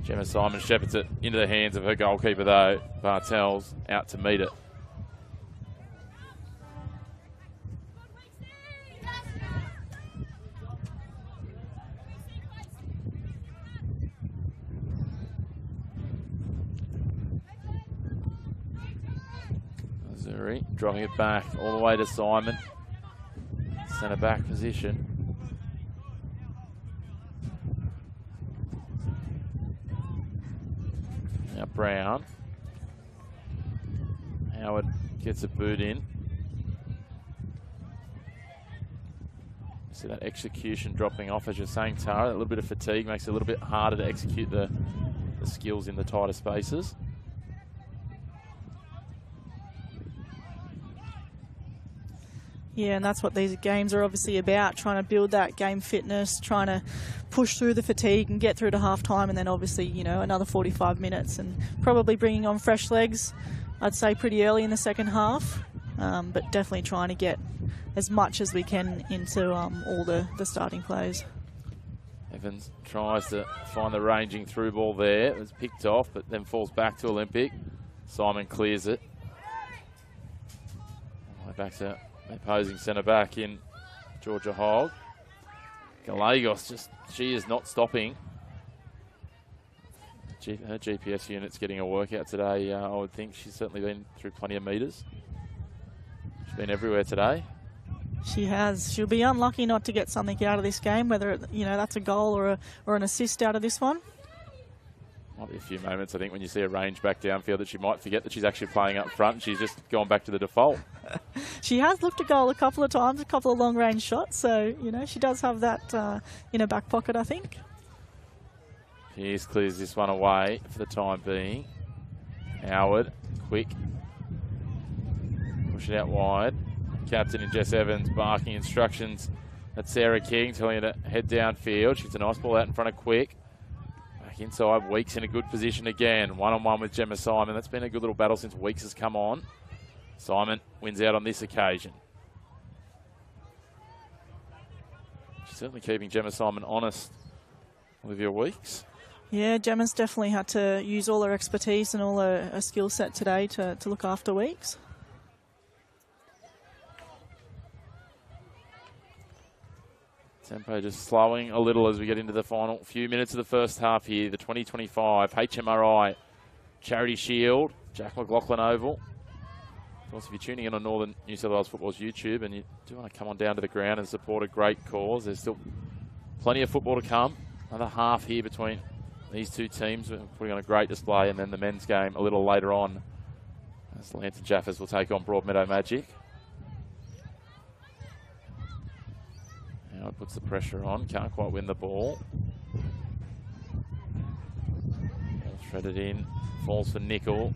Gemma Simon shepherds it into the hands of her goalkeeper, though. Bartels out to meet it. Azzurri dropping it back all the way to Simon. Centre back position. Now Brown. Howard gets a boot in. See that execution dropping off, as you're saying, Tara. That little bit of fatigue makes it a little bit harder to execute the skills in the tighter spaces. Yeah, and that's what these games are obviously about, trying to build that game fitness, trying to push through the fatigue and get through to half-time, and then obviously, you know, another 45 minutes and probably bringing on fresh legs, I'd say pretty early in the second half, but definitely trying to get as much as we can into all the starting plays. Evans tries to find the ranging through ball there. It's picked off, but then falls back to Olympic. Simon clears it. All the way back to the opposing centre back in Georgia Hogg. Gallegos, she is not stopping. Her GPS unit's getting a workout today, I would think. She's certainly been through plenty of metres. She's been everywhere today. She has. She'll be unlucky not to get something out of this game, whether that's a goal or an assist out of this one. Might be a few moments, I think, when you see a range back downfield that she might forget that she's actually playing up front. She's just gone back to the default. She has looked a goal a couple of times, a couple of long-range shots. So, she does have that in her back pocket, I think. Pearce clears this one away for the time being. Howard, quick. Push it out wide. Captain in Jess Evans barking instructions at Sarah King, telling her to head downfield. She gets a nice ball out in front of Quick. Back inside, Weeks in a good position again. One-on-one with Gemma Simon. That's been a good little battle since Weeks has come on. Simon wins out on this occasion. She's certainly keeping Gemma Simon honest. Olivia Weeks. Yeah, Gemma's definitely had to use all her expertise and all her skill set today to look after Weeks. Tempo just slowing a little as we get into the final few minutes of the first half here. The 2025 HMRI Charity Shield, Jack McLaughlin Oval. Of course, if you're tuning in on Northern New South Wales Football's YouTube and you do want to come on down to the ground and support a great cause, there's still plenty of football to come. Another half here between these two teams. We're putting on a great display, and then the men's game a little later on as Lantern Jaffers will take on Broadmeadow Magic. Howard puts the pressure on, can't quite win the ball. Threaded in, falls for Nickel.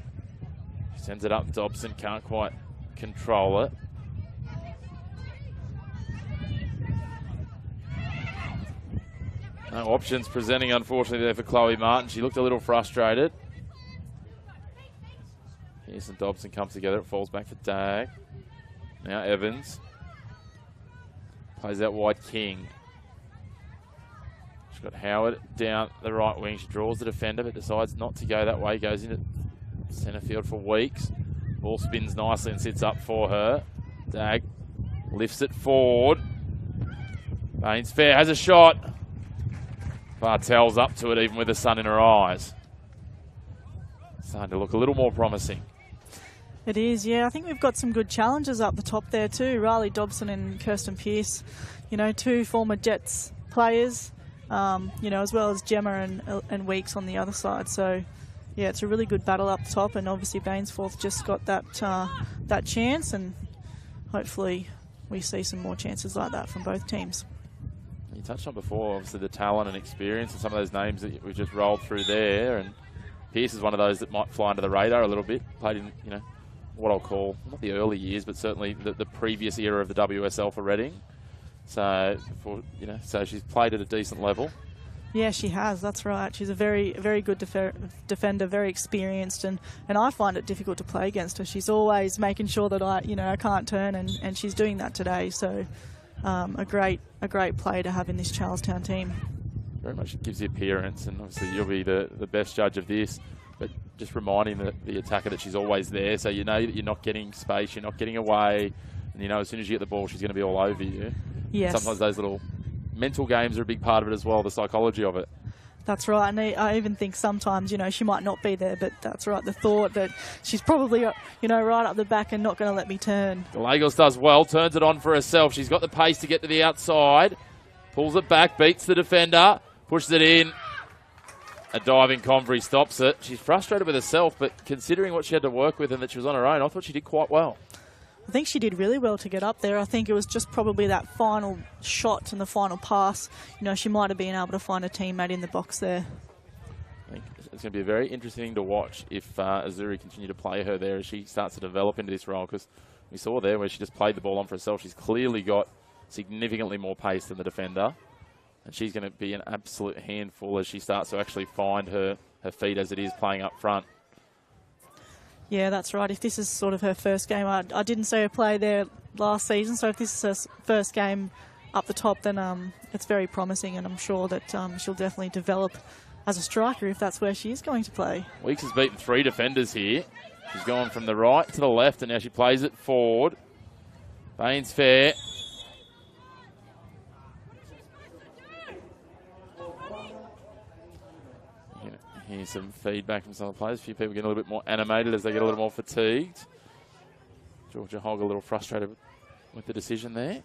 She sends it up, Dobson can't quite control it. No options presenting, unfortunately, there for Chloe Martin. She looked a little frustrated. Pearce and Dobson comes together, it falls back for Dag. Now Evans. Plays out wide, King. She's got Howard down the right wing. She draws the defender, but decides not to go that way. Goes into centre field for Weeks. Ball spins nicely and sits up for her. Dag lifts it forward. Baines Fair has a shot. Bartel's up to it, even with the sun in her eyes. Starting to look a little more promising. It is, yeah. I think we've got some good challenges up the top there too. Riley Dobson and Kirsten Pearce, two former Jets players, as well as Gemma and Weeks on the other side. So, yeah, it's a really good battle up top, and obviously Bainsforth just got that chance, and hopefully we see some more chances like that from both teams. You touched on before, obviously, the talent and experience and some of those names that we've just rolled through there, and Pearce is one of those that might fly under the radar a little bit. Played in, what I'll call, not the early years, but certainly the previous era of the WSL for Reading. So, so she's played at a decent level. Yeah, she has, that's right. She's a very, very good defender, very experienced, and I find it difficult to play against her. She's always making sure that I can't turn, and she's doing that today. So, a great player to have in this Charlestown team. Very much gives the appearance, and obviously you'll be the best judge of this. But just reminding the attacker that she's always there, so you know that you're not getting space, you're not getting away, and as soon as you get the ball, she's going to be all over you. Yes. Sometimes those little mental games are a big part of it as well, the psychology of it. That's right, and I even think sometimes, she might not be there, but that's right, the thought that she's probably, right up the back and not going to let me turn. Gallegos does well, turns it on for herself. She's got the pace to get to the outside, pulls it back, beats the defender, pushes it in. A diving Convery stops it. She's frustrated with herself, but considering what she had to work with and that she was on her own, I thought she did quite well. I think she did really well to get up there. I think it was just probably that final shot and the final pass. She might have been able to find a teammate in the box there. I think it's going to be very interesting to watch if Azzurri continue to play her there as she starts to develop into this role, because we saw there where she just played the ball on for herself. She's clearly got significantly more pace than the defender. And she's going to be an absolute handful as she starts to actually find her feet as it is playing up front. Yeah, that's right. If this is sort of her first game, I didn't see her play there last season, so if this is her first game up the top, then it's very promising, and I'm sure that she'll definitely develop as a striker if that's where she is going to play. Weeks has beaten 3 defenders here. She's gone from the right to the left, and now she plays it forward. Baines Fair. Here's some feedback from some of the players. A few people getting a little bit more animated as they get a little more fatigued. Georgia Hogg a little frustrated with the decision there.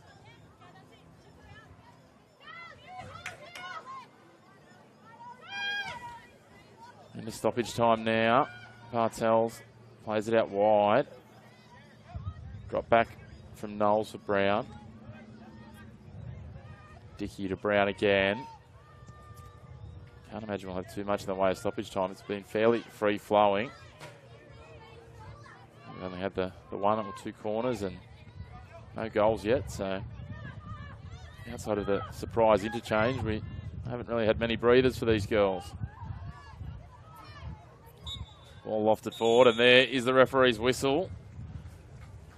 Into stoppage time now. Bartels plays it out wide. Drop back from Knowles for Brown. Dickey to Brown again. Can't imagine we'll have too much in the way of stoppage time. It's been fairly free-flowing. We've only had the one or two corners and no goals yet, so outside of the surprise interchange, we haven't really had many breathers for these girls. Ball lofted forward, and there is the referee's whistle.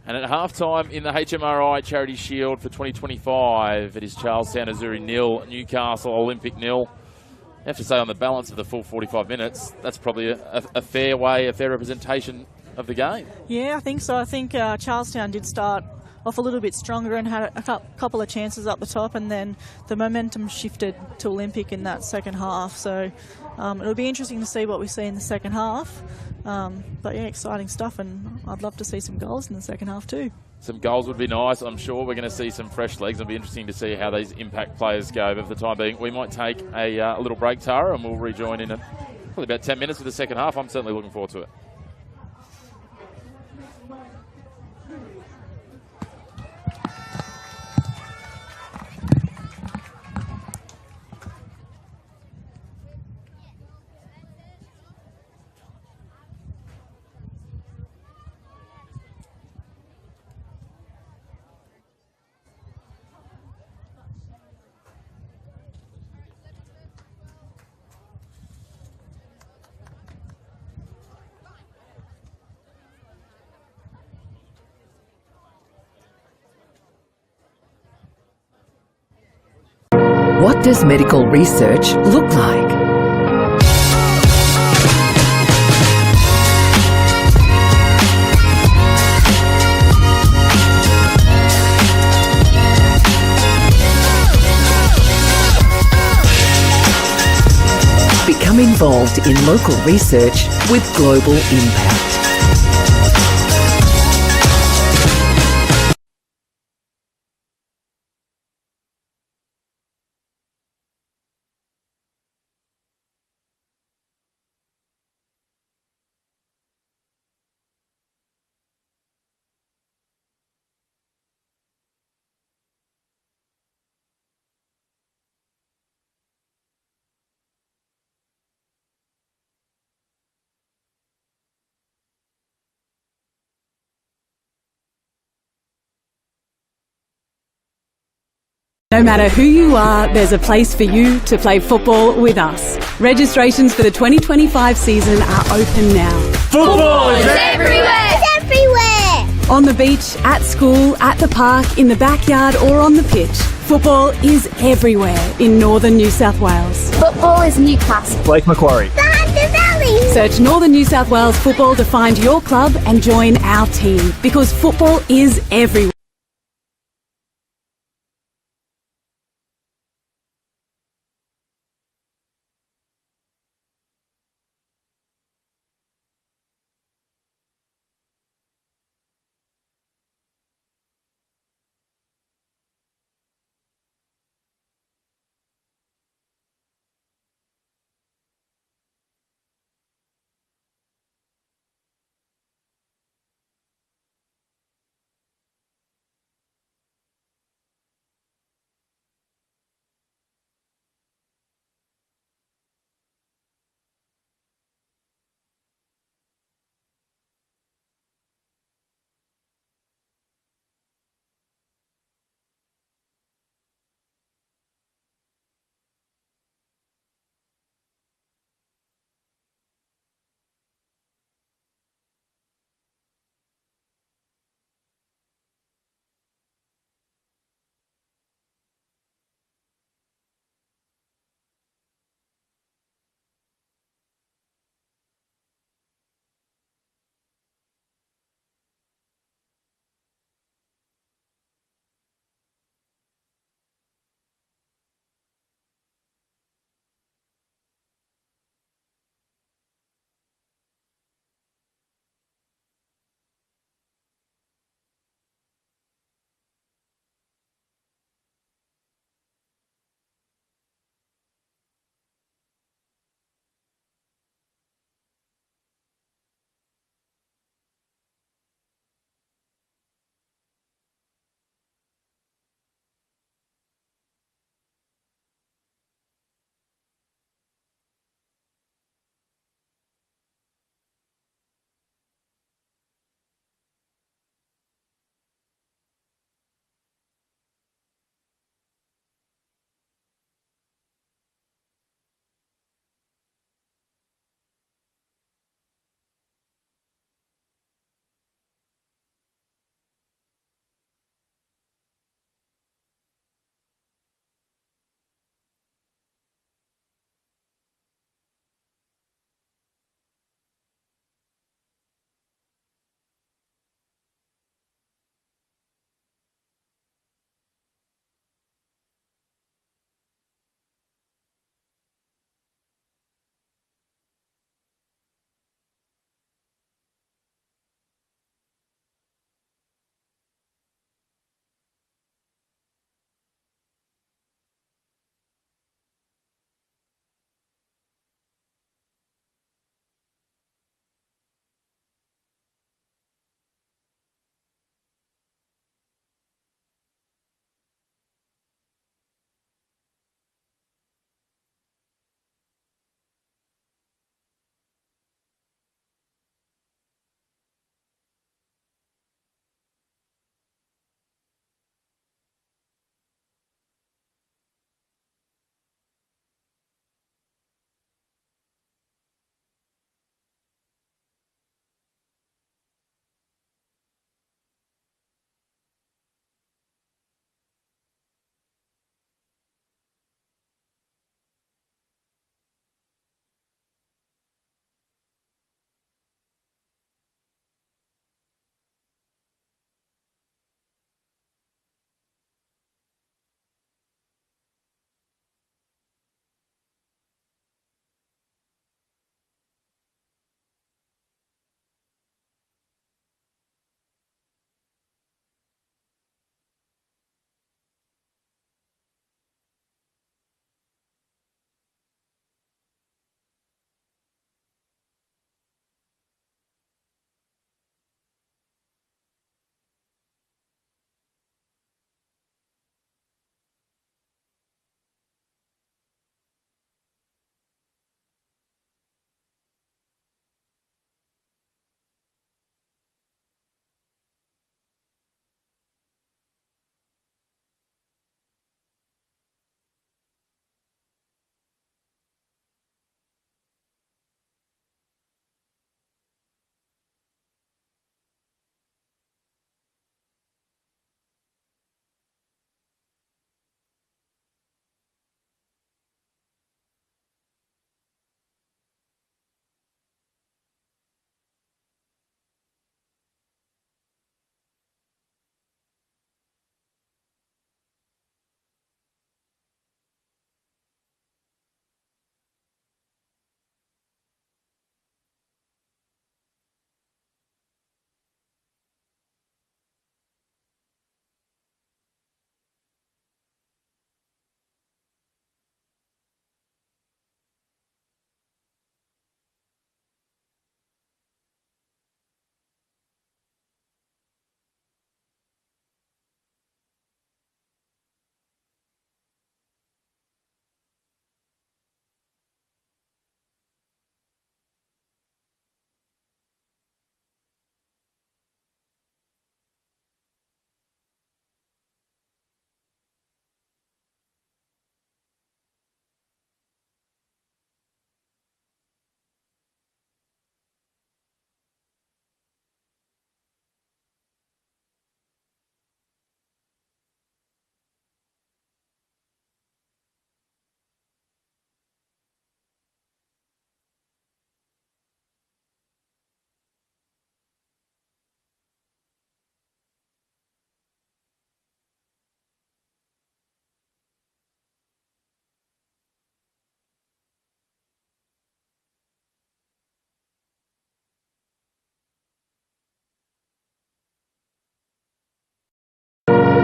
And at halftime in the HMRI Charity Shield for 2025, it is Charlestown Azzurri 0, Newcastle Olympic 0. I have to say, on the balance of the full 45 minutes, that's probably a fair representation of the game. Yeah, I think so. I think Charlestown did start off a little bit stronger and had a couple of chances up the top, and then the momentum shifted to Olympic in that second half. So it'll be interesting to see what we see in the second half. But yeah, exciting stuff, and I'd love to see some goals in the second half too. Some goals would be nice. I'm sure we're going to see some fresh legs. It'll be interesting to see how these impact players go. But for the time being, we might take a little break, Tara, and we'll rejoin in probably about 10 minutes with the second half. I'm certainly looking forward to it. What does medical research look like? Become involved in local research with global impact. No matter who you are, there's a place for you to play football with us. Registrations for the 2025 season are open now. Football is everywhere! It's everywhere! On the beach, at school, at the park, in the backyard or on the pitch. Football is everywhere in northern New South Wales. Football is Newcastle. Blake Macquarie. The Hunter Valley. Search Northern New South Wales Football to find your club and join our team, because football is everywhere.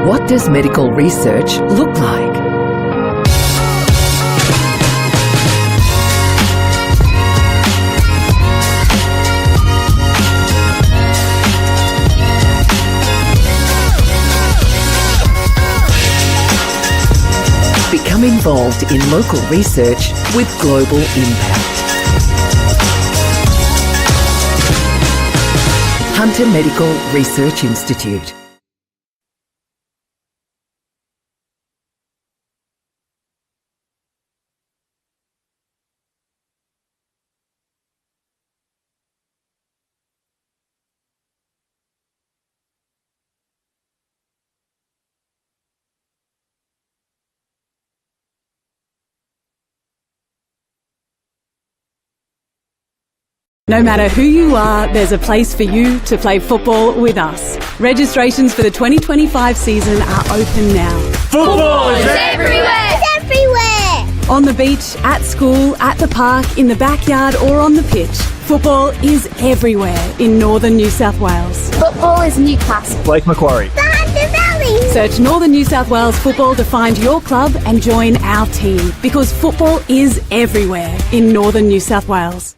What does medical research look like? Become involved in local research with global impact. Hunter Medical Research Institute. No matter who you are, there's a place for you to play football with us. Registrations for the 2025 season are open now. Football is Everywhere! It's everywhere! On the beach, at school, at the park, in the backyard or on the pitch, football is everywhere in northern New South Wales. Football is Newcastle. Lake Macquarie. The Hunter Valley! Search Northern New South Wales Football to find your club and join our team, because football is everywhere in northern New South Wales.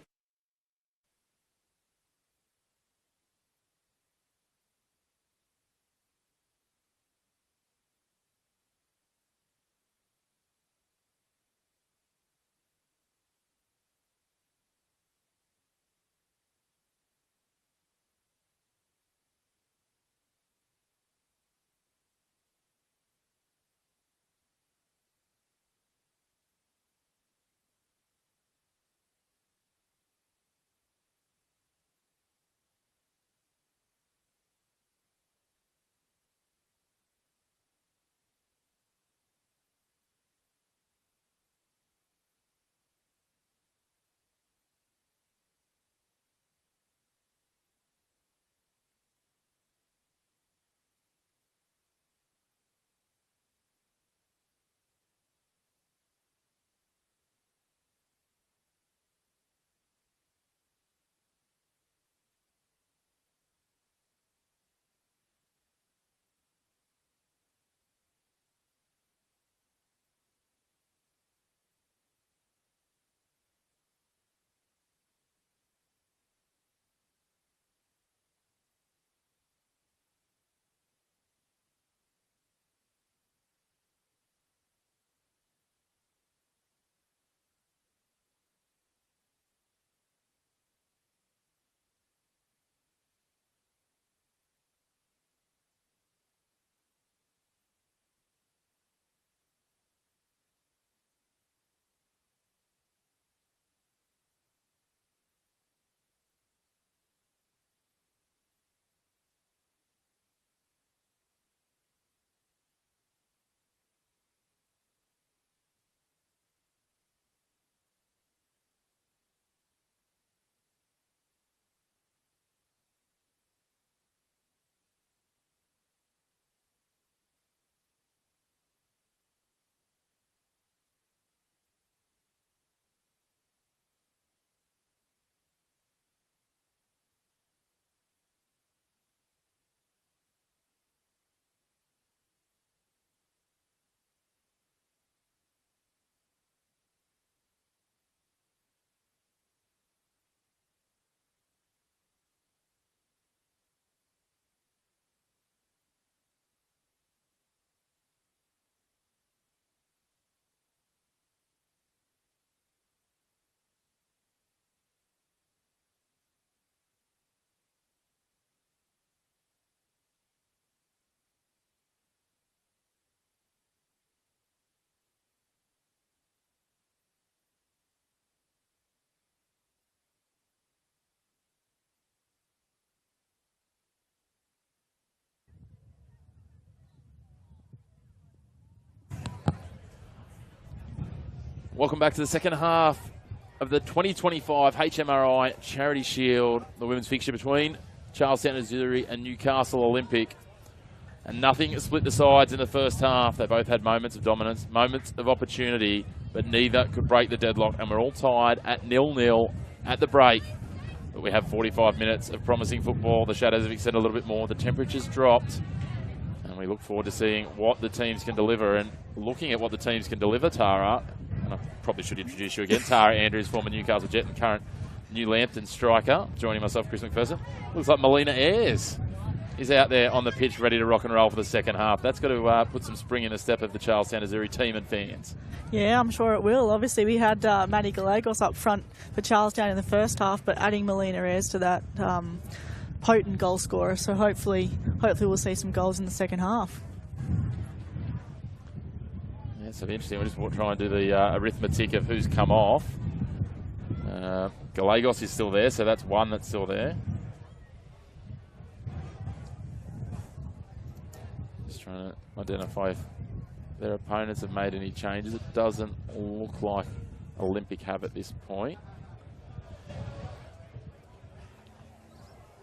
Welcome back to the second half of the 2025 HMRI Charity Shield, the women's fixture between Charlestown Azzurri and Newcastle Olympic. And nothing split the sides in the first half. They both had moments of dominance, moments of opportunity, but neither could break the deadlock. And we're all tied at 0-0 at the break. But we have 45 minutes of promising football. The shadows have extended a little bit more. The temperature's dropped. And we look forward to seeing what the teams can deliver. And looking at what the teams can deliver, Tara, and I probably should introduce you again, Tara Andrews, former Newcastle Jet and current New Lambton striker, joining myself, Chris McPherson. Looks like Melina Ayres is out there on the pitch ready to rock and roll for the second half. That's got to put some spring in the step of the Charlestown Azzurri team and fans. Yeah, I'm sure it will. Obviously, we had Maddie Gallegos up front for Charlestown in the first half, but adding Melina Ayres to that potent goal scorer. So hopefully we'll see some goals in the second half. Yeah, so it'll be interesting. We'll just try and do the arithmetic of who's come off. Gallegos is still there, so that's one that's still there. Just trying to identify if their opponents have made any changes. It doesn't look like Olympic have at this point.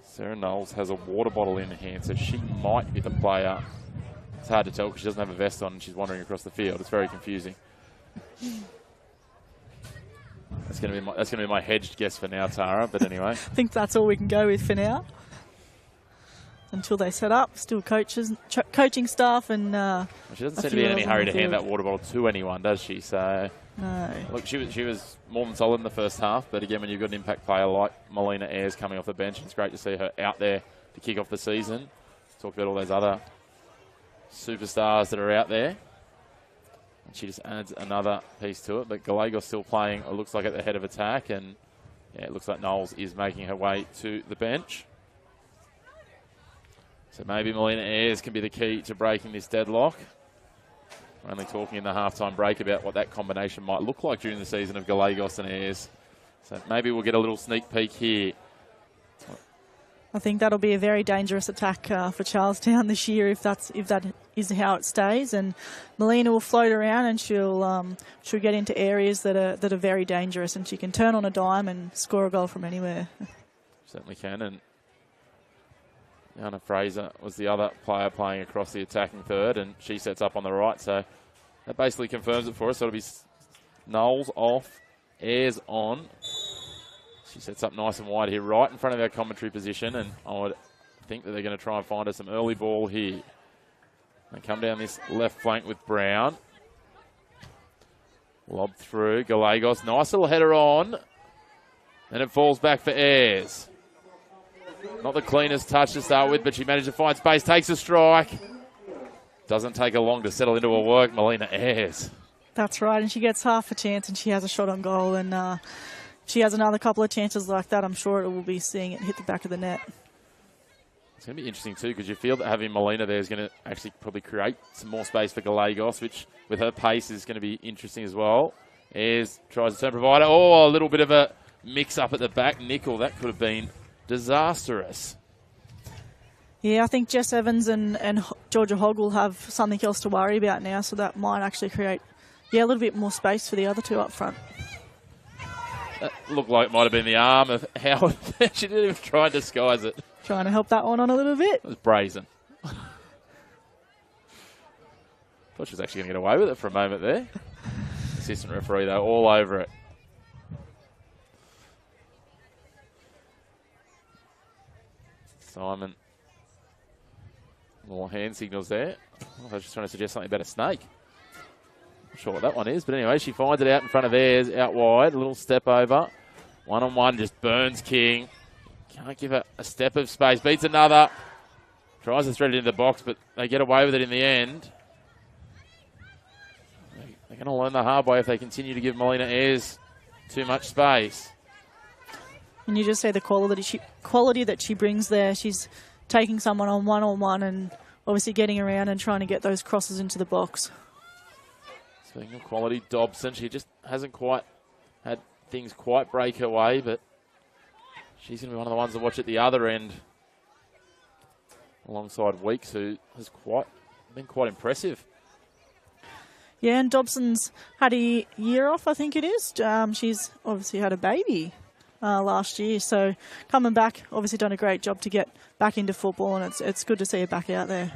Sarah Knowles has a water bottle in her hand, so she might be the player. It's hard to tell because she doesn't have a vest on and she's wandering across the field. It's very confusing. That's going to be my hedged guess for now, Tara. But anyway, I think that's all we can go with for now. Until they set up, still coaching staff, and she doesn't seem to be in any hurry to hand that water bottle to anyone, does she? So no. Look, she was more than solid in the first half, but again, when you've got an impact player like Melina Ayres coming off the bench, it's great to see her out there to kick off the season. Talk about all those other superstars that are out there. And she just adds another piece to it. But Gallegos still playing, it looks like, at the head of attack. And yeah, it looks like Knowles is making her way to the bench. So maybe Melina Ayres can be the key to breaking this deadlock. We're only talking in the halftime break about what that combination might look like during the season of Gallegos and Ayres. So maybe we'll get a little sneak peek here. I think that'll be a very dangerous attack for Charlestown this year if that is how it stays. And Melina will float around and she'll get into areas that are very dangerous, and she can turn on a dime and score a goal from anywhere. Certainly can. And Anna Fraser was the other player playing across the attacking third, and she sets up on the right. So that basically confirms it for us. So it'll be Knowles off, Ayres on. She sets up nice and wide here, right in front of our commentary position, and I would think that they're going to try and find us some early ball here. They come down this left flank with Brown. Lob through, Gallegos, nice little header on, and it falls back for Ayres. Not the cleanest touch to start with, but she managed to find space, takes a strike. Doesn't take her long to settle into her work, Melina Ayres. That's right, and she gets half a chance and she has a shot on goal, and she has another couple of chances like that. I'm sure it will be seeing it hit the back of the net. It's going to be interesting too, because you feel that having Melina there is going to actually probably create some more space for Gallegos, which with her pace is going to be interesting as well. Ayres tries to turn provider. Oh, a little bit of a mix up at the back. Nickel, that could have been disastrous. Yeah, I think Jess Evans and Georgia Hogg will have something else to worry about now, so that might actually create a little bit more space for the other two up front. That looked like it might have been the arm of Howard. She didn't even try and disguise it. Trying to help that one on a little bit. It was brazen. Thought she was actually going to get away with it for a moment there. Assistant referee, though, all over it. Simon. More hand signals there. I was just trying to suggest something about a snake. Not sure what that one is, but anyway, she finds it out in front of theirs, out wide. A little step over. One-on-one, just burns King. Can't give her a step of space. Beats another. Tries to thread it into the box, but they get away with it in the end. They're going to learn the hard way if they continue to give Melina Ayres too much space. And you just say the quality that she brings there. She's taking someone on one-on-one and obviously getting around and trying to get those crosses into the box. Speaking of quality, Dobson, she just hasn't quite had things quite break her way, but she's going to be one of the ones to watch at the other end alongside Weeks, who has been quite impressive. Yeah, and Dobson's had a year off, I think it is. She's obviously had a baby last year, so coming back, obviously done a great job to get back into football, and it's good to see her back out there.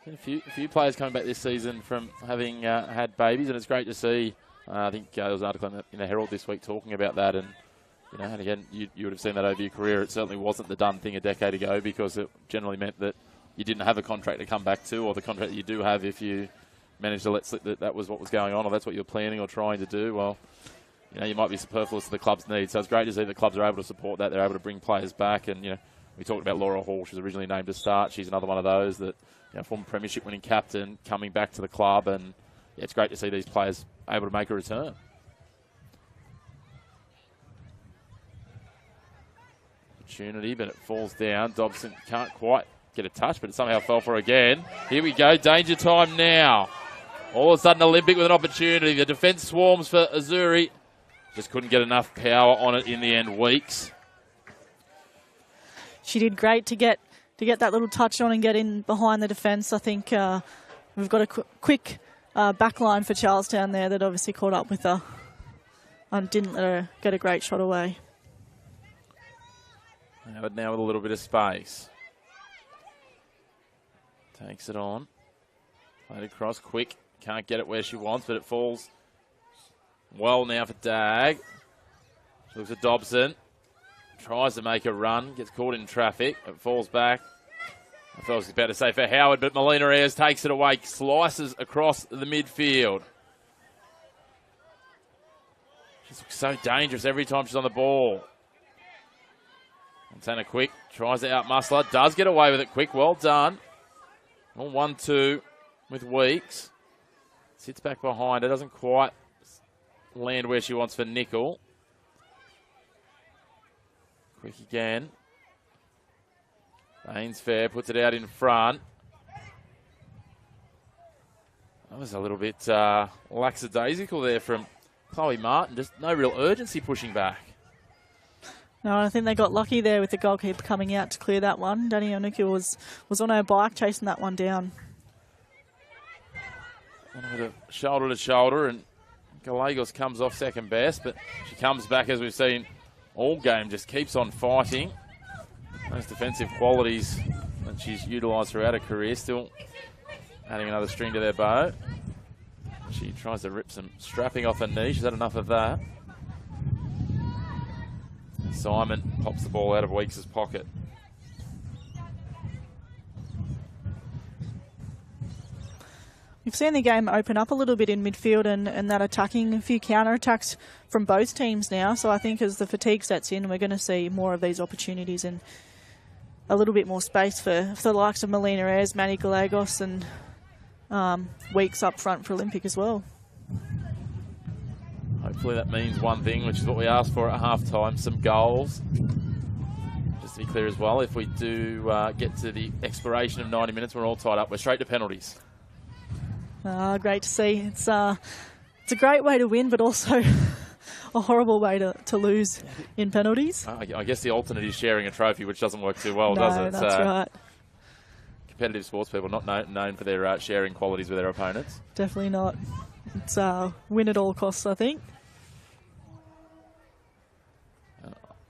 A few players coming back this season from having had babies, and it's great to see. I think there was an article in the Herald this week talking about that, and and again, you would have seen that over your career. It certainly wasn't the done thing a decade ago, because it generally meant that you didn't have a contract to come back to, or the contract that you do have if you managed to let slip that was what was going on, or that's what you're planning or trying to do, well, you might be superfluous to the club's needs. So it's great to see the clubs are able to support that. They're able to bring players back. And, we talked about Laura Hall. She was originally named to start. She's another one of those that, former premiership winning captain coming back to the club. And, it's great to see these players able to make a return. Opportunity, but it falls down. Dobson can't quite get a touch, but it somehow fell for again. Here we go. Danger time now. All of a sudden, Olympic with an opportunity. The defence swarms for Azzurri. Just couldn't get enough power on it in the end. Weeks. She did great to get that little touch on and get in behind the defence. I think we've got a quick back line for Charlestown there that obviously caught up with her and didn't let her get a great shot away. But now with a little bit of space. Takes it on. Played across quick. Can't get it where she wants, but it falls well now for Dag. She looks at Dobson. Tries to make a run. Gets caught in traffic. It falls back. I thought I was about to say for Howard, but Melina Ayres takes it away. Slices across the midfield. She looks so dangerous every time she's on the ball. Montana Quick tries to outmuscle her. Does get away with it quick. Well done. Well, 1-2 with Weeks. Sits back behind her. Doesn't quite land where she wants for Nickel. Quick again. Baines fair. Puts it out in front. That was a little bit lackadaisical there from Chloe Martin. Just no real urgency pushing back. No, I think they got lucky there with the goalkeeper coming out to clear that one. Danielle Nickel was on her bike chasing that one down. And with a shoulder to shoulder, and Gallegos comes off second best, but she comes back, as we've seen all game, just keeps on fighting. Those defensive qualities that she's utilised throughout her career, still adding another string to their bow. She tries to rip some strapping off her knee. She's had enough of that. Simon pops the ball out of Weeks' pocket. We've seen the game open up a little bit in midfield and that attacking, a few counter-attacks from both teams now. So I think as the fatigue sets in, we're going to see more of these opportunities and a little bit more space for the likes of Melina Ayres, Manny Gallegos and Weeks up front for Olympic as well. Hopefully that means one thing, which is what we asked for at half-time, some goals. Just to be clear as well, if we do get to the expiration of 90 minutes, we're all tied up. We're straight to penalties. Great to see. It's a great way to win, but also a horrible way to lose in penalties. I guess the alternate is sharing a trophy, which doesn't work too well, does it? That's right. Competitive sports people not known for their sharing qualities with their opponents. Definitely not. It's win at all costs, I think.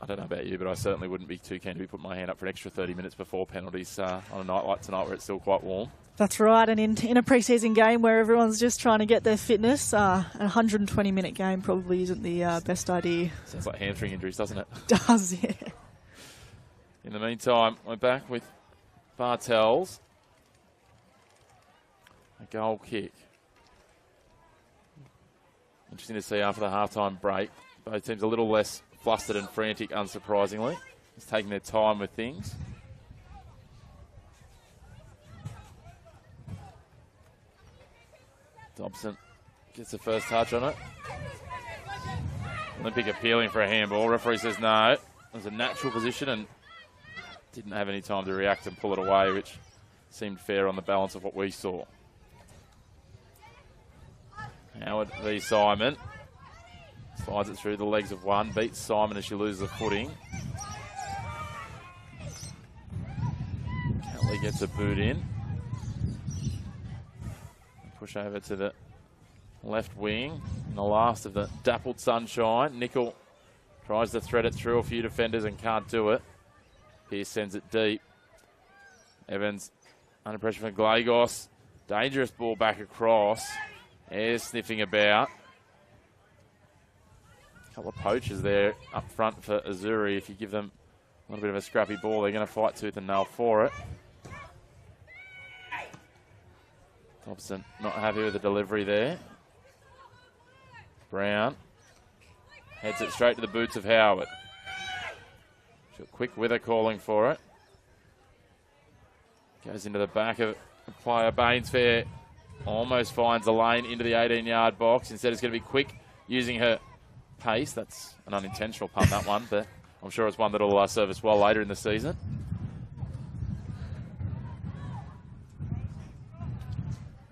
I don't know about you, but I certainly wouldn't be too keen to be putting my hand up for an extra 30 minutes before penalties on a night like tonight where it's still quite warm. That's right, and in a pre-season game where everyone's just trying to get their fitness, a 120-minute game probably isn't the best idea. Sounds like hamstring injuries, doesn't it? Does, yeah. In the meantime, we're back with Bartels. A goal kick. Interesting to see after the halftime break. Both teams a little less flustered and frantic, unsurprisingly. Just taking their time with things. Dobson gets the first touch on it. Olympic appealing for a handball. Referee says no. It was a natural position and didn't have any time to react and pull it away, which seemed fair on the balance of what we saw. Howard v Simon. Slides it through the legs of one. Beats Simon as she loses the footing. Kelly gets a boot in. Push over to the left wing. And the last of the dappled sunshine. Nickel tries to thread it through a few defenders and can't do it. Pierce sends it deep. Evans under pressure from Gallegos. Dangerous ball back across. Ayres sniffing about. A couple of poachers there up front for Azzurri. If you give them a little bit of a scrappy ball, they're going to fight tooth and nail for it. Dobson not happy with the delivery there. Brown heads it straight to the boots of Howard. Quick Wither calling for it. Goes into the back of player Bainsfair. Almost finds a lane into the 18-yard box. Instead, it's going to be Quick using her pace. That's an unintentional pun, that one, but I'm sure it's one that will serve us well later in the season.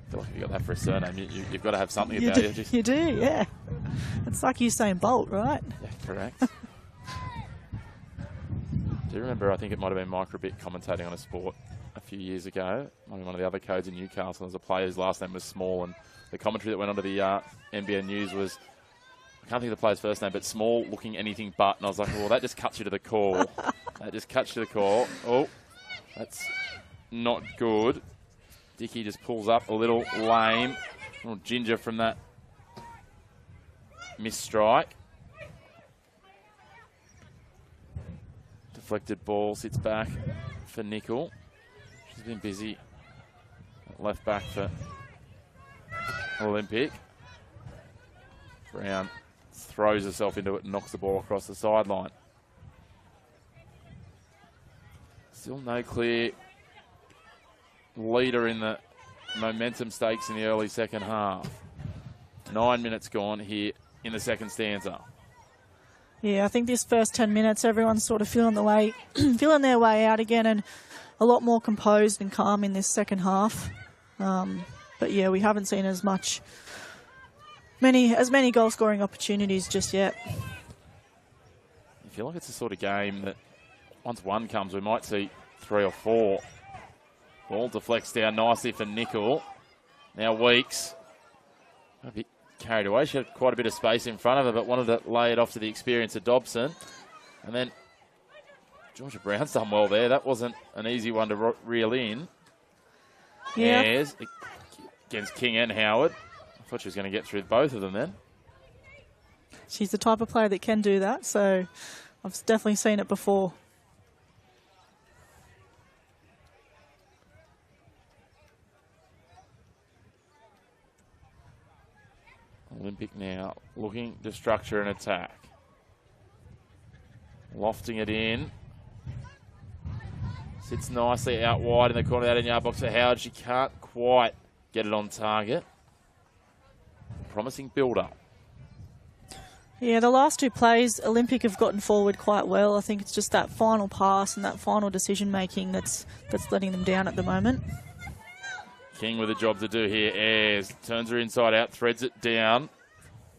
I feel like if you got that for a surname, you've got to have something about you. You do, yeah. It's like Usain Bolt, right? Yeah, correct. Do you remember, I think it might have been Microbit commentating on a sport a few years ago. Might be one of the other codes in Newcastle. There's a player whose last name was Small, and the commentary that went onto the NBN News was, I can't think of the player's first name, but Small looking anything but. And I was like, well, that just cuts you to the core. That just cuts you to the core. Oh, that's not good. Dickey just pulls up a little lame. A little ginger from that missed strike. Deflected ball sits back for Nickel. She's been busy at left back for Olympic. Brown throws herself into it and knocks the ball across the sideline. Still no clear leader in the momentum stakes in the early second half. 9 minutes gone here in the second stanza. Yeah, I think this first 10 minutes, everyone's sort of feeling their way out again, and a lot more composed and calm in this second half. But yeah, we haven't seen as many goal scoring opportunities just yet. I feel like it's the sort of game that once one comes, we might see 3 or 4. Ball deflects down nicely for Nickel. Now Weeks. A bit carried away. She had quite a bit of space in front of her, but wanted to lay it off to the experience of Dobson. And then Georgia Brown's done well there. That wasn't an easy one to reel in. Yeah. Ayres against King and Howard. I thought she was going to get through both of them then. She's the type of player that can do that, so I've definitely seen it before. Olympic now looking to structure an attack. Lofting it in. Sits nicely out wide in the corner of the 18-yard box for Howard. She can't quite get it on target. Promising build-up. Yeah, the last 2 plays, Olympic have gotten forward quite well. I think it's just that final pass and that final decision-making that's letting them down at the moment. King with a job to do here. Ayres turns her inside out, threads it down.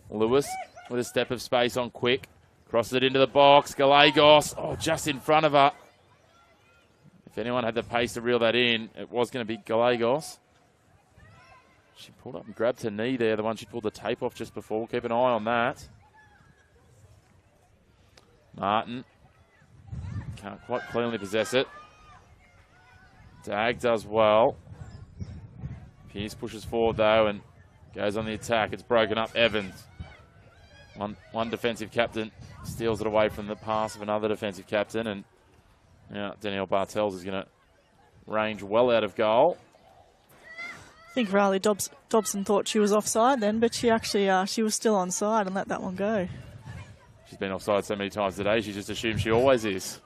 Lewis with a step of space on Quick. Crosses it into the box. Gallegos, just in front of her. If anyone had the pace to reel that in, it was going to be Gallegos. She pulled up and grabbed her knee there, the one she pulled the tape off just before. We'll keep an eye on that. Martin can't quite cleanly possess it. Dag does well. Pearce pushes forward though and goes on the attack. It's broken up. Evans. One defensive captain steals it away from the pass of another defensive captain, and now Danielle Bartels is going to range well out of goal. I think Riley Dobson thought she was offside then, but she actually she was still onside and let that one go. She's been offside so many times today, she just assumes she always is.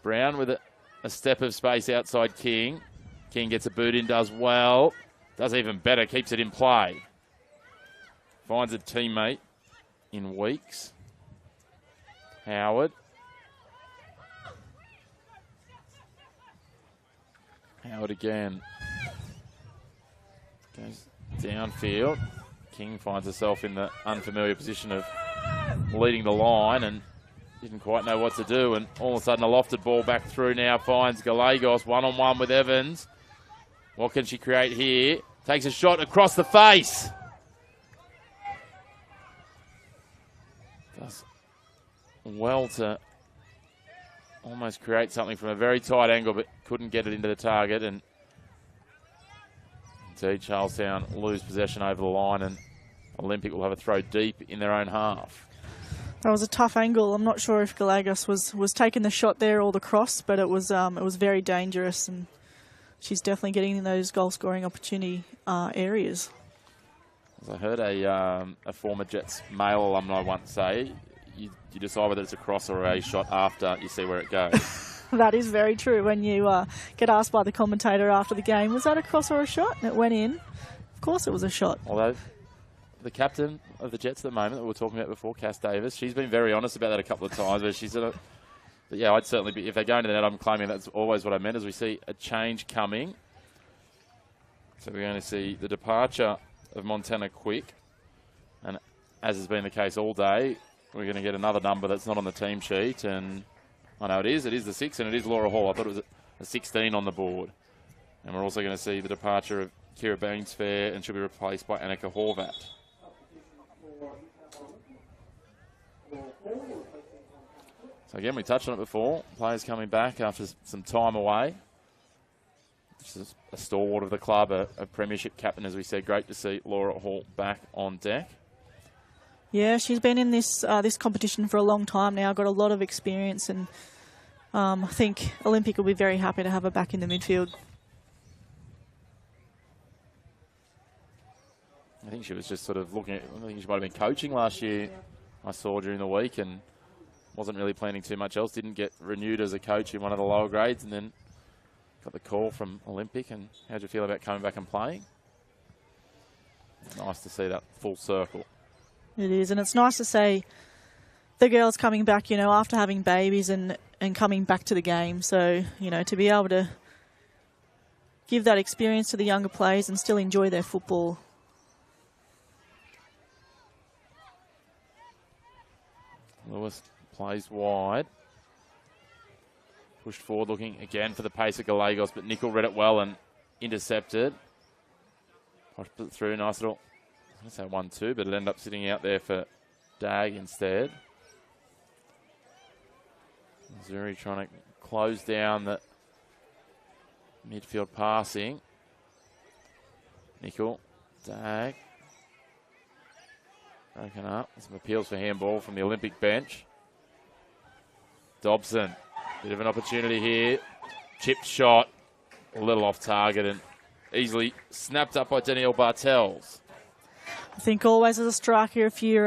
Brown with a step of space outside King. King gets a boot in, does well. Does even better, keeps it in play. Finds a teammate in Weeks. Howard. Howard again. Goes downfield. King finds herself in the unfamiliar position of leading the line and didn't quite know what to do. And all of a sudden a lofted ball back through now finds Gallegos one-on-one with Evans. What can she create here? Takes a shot across the face. Does well to almost create something from a very tight angle, but couldn't get it into the target. And indeed, Charlestown lose possession over the line, and Olympic will have a throw deep in their own half. That was a tough angle. I'm not sure if Gallegos was taking the shot there or the cross, but it was very dangerous, and she's definitely getting in those goal-scoring opportunity areas. As I heard a former Jets male alumni once say, you decide whether it's a cross or a shot after you see where it goes. That is very true. When you get asked by the commentator after the game, was that a cross or a shot? And it went in. Of course it was a shot. Although the captain of the Jets at the moment that we were talking about before, Cass Davis, she's been very honest about that a couple of times. But she's but yeah, I'd certainly be, if they go into the net, I'm claiming that's always what I meant, as we see a change coming. So we're going to see the departure of Montana Quick. And as has been the case all day, we're going to get another number that's not on the team sheet. And I know it is the 6, and it is Laura Hall. I thought it was a 16 on the board. And we're also going to see the departure of Kira Bainsfair, and she'll be replaced by Annika Horvat. So again, we touched on it before. Players coming back after some time away. This is a stalwart of the club, a premiership captain, as we said. Great to see Laura Hall back on deck. Yeah, she's been in this this competition for a long time now. Got a lot of experience, and I think Olympic will be very happy to have her back in the midfield. I think she was just sort of looking at, I think she might have been coaching last year, I saw during the week, and wasn't really planning too much else. Didn't get renewed as a coach in one of the lower grades, and then got the call from Olympic. And how do you feel about coming back and playing? Nice to see that full circle. It is, and it's nice to say the girls coming back, you know, after having babies and coming back to the game. So, you know, to be able to give that experience to the younger players and still enjoy their football. Lewis plays wide. Pushed forward, looking again for the pace of Gallegos, but Nickel read it well and intercepted. Pushed it through, nice little, I was going to say 1-2, but it ended up sitting out there for Dag instead. Azzurri trying to close down the midfield passing. Nickel, Dag. Broken up. Some appeals for handball from the Olympic bench. Dobson, bit of an opportunity here. Chipped shot, a little off target and easily snapped up by Danielle Bartels. I think always as a striker, if you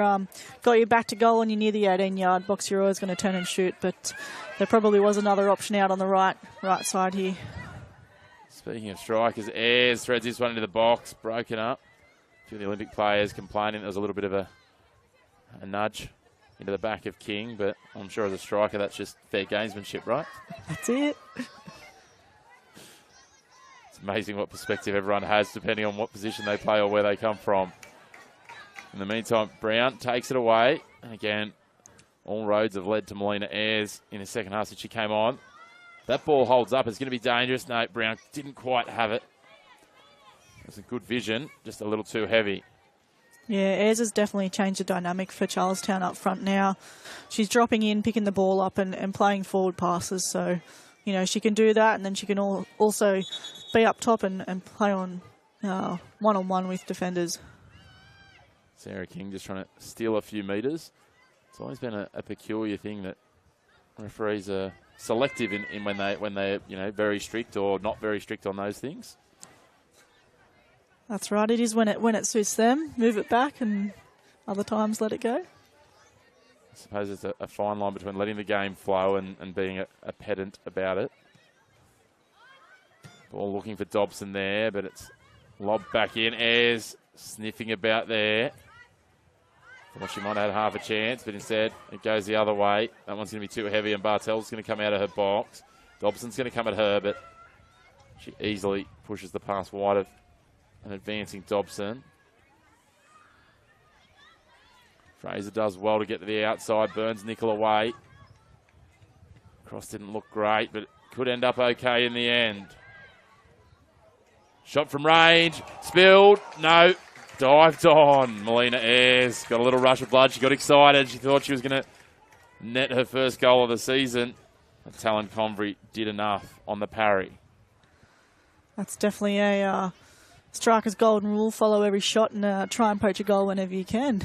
got your back to goal and you're near the 18-yard box, you're always going to turn and shoot. But there probably was another option out on the right side here. Speaking of strikers, Ayres threads this one into the box, broken up. A few of the Olympic players complaining there was a little bit of a nudge into the back of King, but I'm sure as a striker that's just fair gamesmanship, right? That's it. It's amazing what perspective everyone has depending on what position they play or where they come from. In the meantime, Brown takes it away. And again, all roads have led to Melina Ayres in the second half since she came on. That ball holds up. It's going to be dangerous. No, Brown didn't quite have it. It's a good vision, just a little too heavy. Yeah, Ayres has definitely changed the dynamic for Charlestown up front now. She's dropping in, picking the ball up and playing forward passes. So, you know, she can do that, and then she can also be up top and play on one-on-one with defenders. Sarah King just trying to steal a few metres. It's always been a peculiar thing that referees are selective in when they're you know, very strict or not very strict on those things. That's right. It is when it suits them. Move it back, and other times let it go. I suppose it's a fine line between letting the game flow and being a pedant about it. Ball looking for Dobson there, but it's lobbed back in. Ayres sniffing about there. Well, she might have had half a chance, but instead it goes the other way. That one's going to be too heavy, and Bartel's going to come out of her box. Dobson's going to come at her, but she easily pushes the pass wide of an advancing Dobson. Fraser does well to get to the outside. Burns Nickel away. Cross didn't look great, but it could end up okay in the end. Shot from range. Spilled. No. Dived on. Melina Ayres got a little rush of blood. She got excited. She thought she was going to net her first goal of the season. But Talon Convery did enough on the parry. That's definitely a striker's golden rule. Follow every shot and try and poach a goal whenever you can.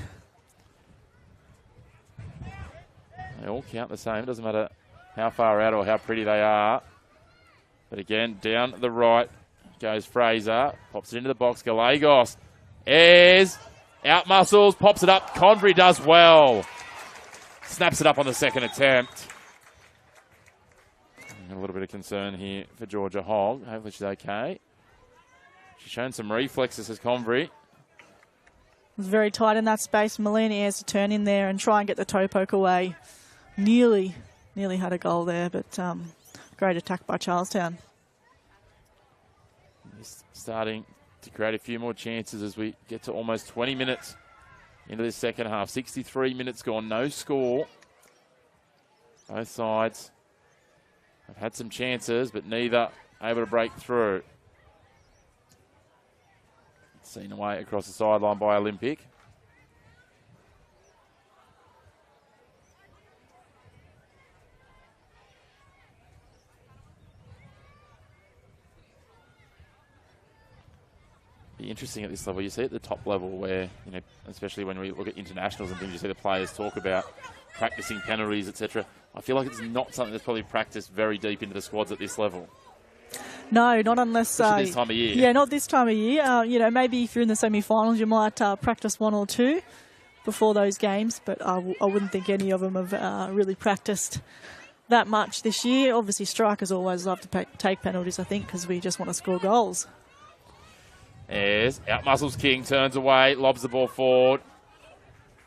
They all count the same. It doesn't matter how far out or how pretty they are. But again, down the right, goes Fraser. Pops it into the box. Gallegos. Ayres. Out muscles. Pops it up. Convery does well. Snaps it up on the second attempt. A little bit of concern here for Georgia Hogg. Hopefully she's okay. She's shown some reflexes as Convery. It was very tight in that space. Melina Ayres to turn in there and try and get the toe poke away. Nearly had a goal there, but great attack by Charlestown. He's starting to create a few more chances as we get to almost 20 minutes into this second half. 63 minutes gone, no score. Both sides have had some chances, but neither able to break through. Seen away across the sideline by Olympic. Be interesting at this level. You see at the top level where, you know, especially when we look at internationals and things, you see the players talk about practicing penalties, etc. I feel like it's not something that's probably practiced very deep into the squads at this level. No, not unless... this time of year. Yeah, not this time of year. You know, maybe if you're in the semi-finals, you might practice one or two before those games, but I wouldn't think any of them have really practiced that much this year. Obviously, strikers always love to take penalties, I think, because we just want to score goals. Ayres, out muscles King, turns away, lobs the ball forward.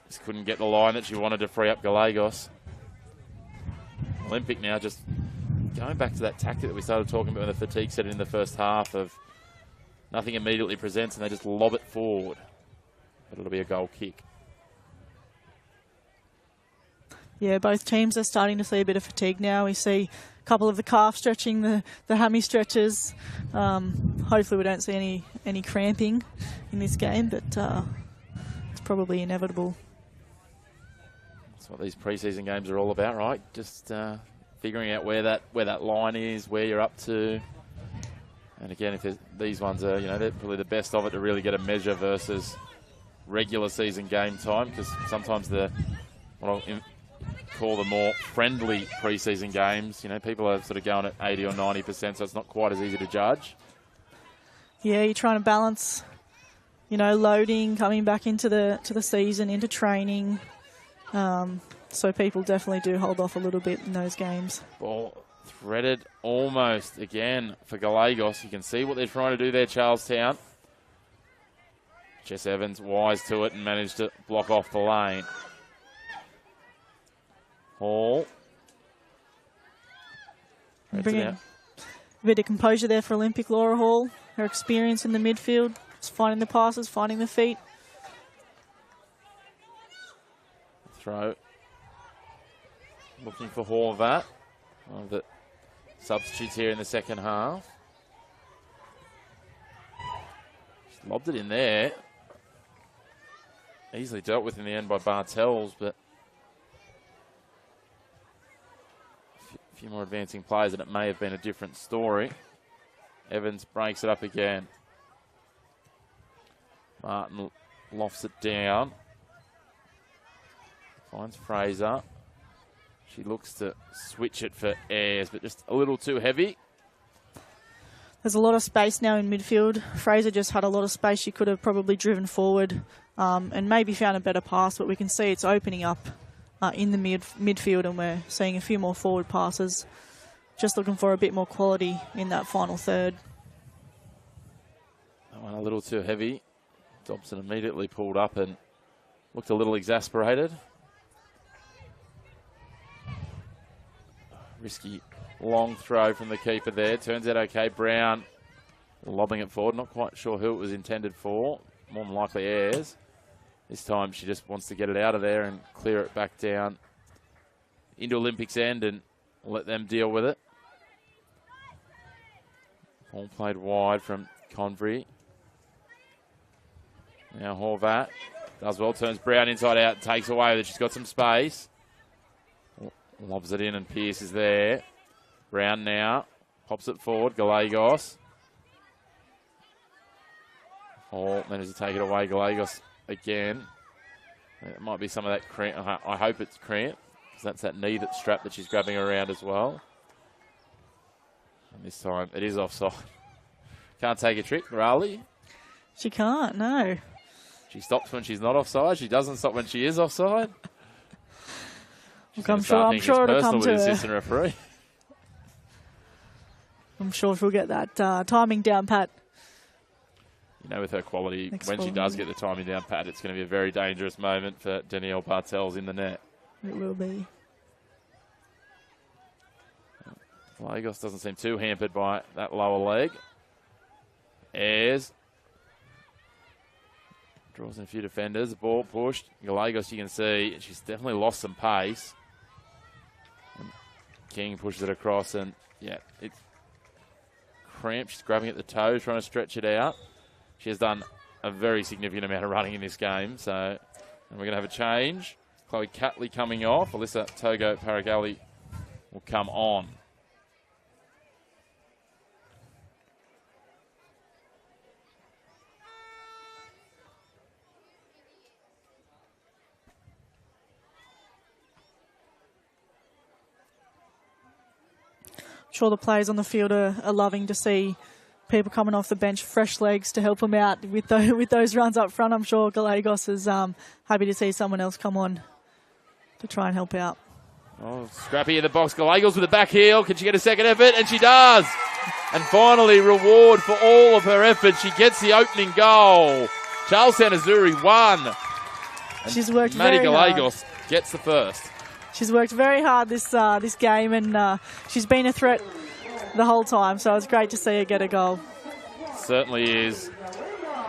Just couldn't get the line that she wanted to free up Gallegos. Olympic now just going back to that tactic that we started talking about when the fatigue set in the first half of nothing immediately presents and they just lob it forward. But it'll be a goal kick. Yeah, both teams are starting to see a bit of fatigue now. We see a couple of the calf stretching, the hammy stretches. Hopefully we don't see any cramping in this game, but it's probably inevitable. That's what these preseason games are all about, right? Just figuring out where that line is, where you're up to. And again, if these ones are, you know, they're probably the best of it to really get a measure versus regular season game time, because sometimes what I'll call the more friendly preseason games, you know, people are sort of going at 80 or 90%, so it's not quite as easy to judge. Yeah, you're trying to balance, you know, loading, coming back into the season, into training. So people definitely do hold off a little bit in those games. Ball threaded almost again for Gallegos. You can see what they're trying to do there, Charlestown. Jess Evans wise to it and managed to block off the lane. Hall. Bringing a bit of composure there for Olympic. Laura Hall, her experience in the midfield, just finding the passes, finding the feet. Throw. Looking for Horvat. One of the substitutes here in the second half. Just lobbed it in there. Easily dealt with in the end by Bartels, but a few more advancing players and it may have been a different story. Evans breaks it up again. Martin lofts it down. Finds Fraser. She looks to switch it for Ayres, but just a little too heavy. There's a lot of space now in midfield. Fraser just had a lot of space. She could have probably driven forward and maybe found a better pass, but we can see it's opening up in the midfield and we're seeing a few more forward passes. Just looking for a bit more quality in that final third. That one a little too heavy. Dobson immediately pulled up and looked a little exasperated. Risky long throw from the keeper there. Turns out okay. Brown lobbing it forward. Not quite sure who it was intended for. More than likely Ayres. This time she just wants to get it out of there and clear it back down into Olympics end and let them deal with it. Ball played wide from Convery. Now Horvat does well. Turns Brown inside out. Takes away that she's got some space. Lobs it in and Pearce is there. Brown now. Pops it forward. Gallegos. Hall manages to take it away. Gallegos again. It might be some of that cramp. I hope it's cramp, because that's that knee that's strapped that she's grabbing around as well. And this time it is offside. Can't take a trick, Raleigh. She can't, no. She stops when she's not offside. She doesn't stop when she is offside. Look, I'm sure it'll come to her. Assistant referee. I'm sure she'll get that timing down pat. You know, with her quality, when she does get the timing down pat, it's going to be a very dangerous moment for Danielle Bartels in the net. It will be. Gallegos doesn't seem too hampered by that lower leg. Ayres draws in a few defenders. The ball pushed. Gallegos, you can see, she's definitely lost some pace. And King pushes it across, and yeah, it's cramped. She's grabbing at the toe, trying to stretch it out. She has done a very significant amount of running in this game. So, and we're going to have a change. Chloe Catley coming off. Alyssa Togo Paragalli will come on. I'm sure the players on the field are loving to see people coming off the bench, fresh legs to help them out with those runs up front. I'm sure Gallegos is happy to see someone else come on to try and help out. Oh, scrappy in the box. Gallegos with the back heel. Can she get a second effort? And she does. And finally, reward for all of her effort. She gets the opening goal. Charlestown Azzurri won. She's worked Maddie very Gallegos hard. gets the first. She's worked very hard this game, and she's been a threat the whole time, so it's great to see her get a goal. Certainly is.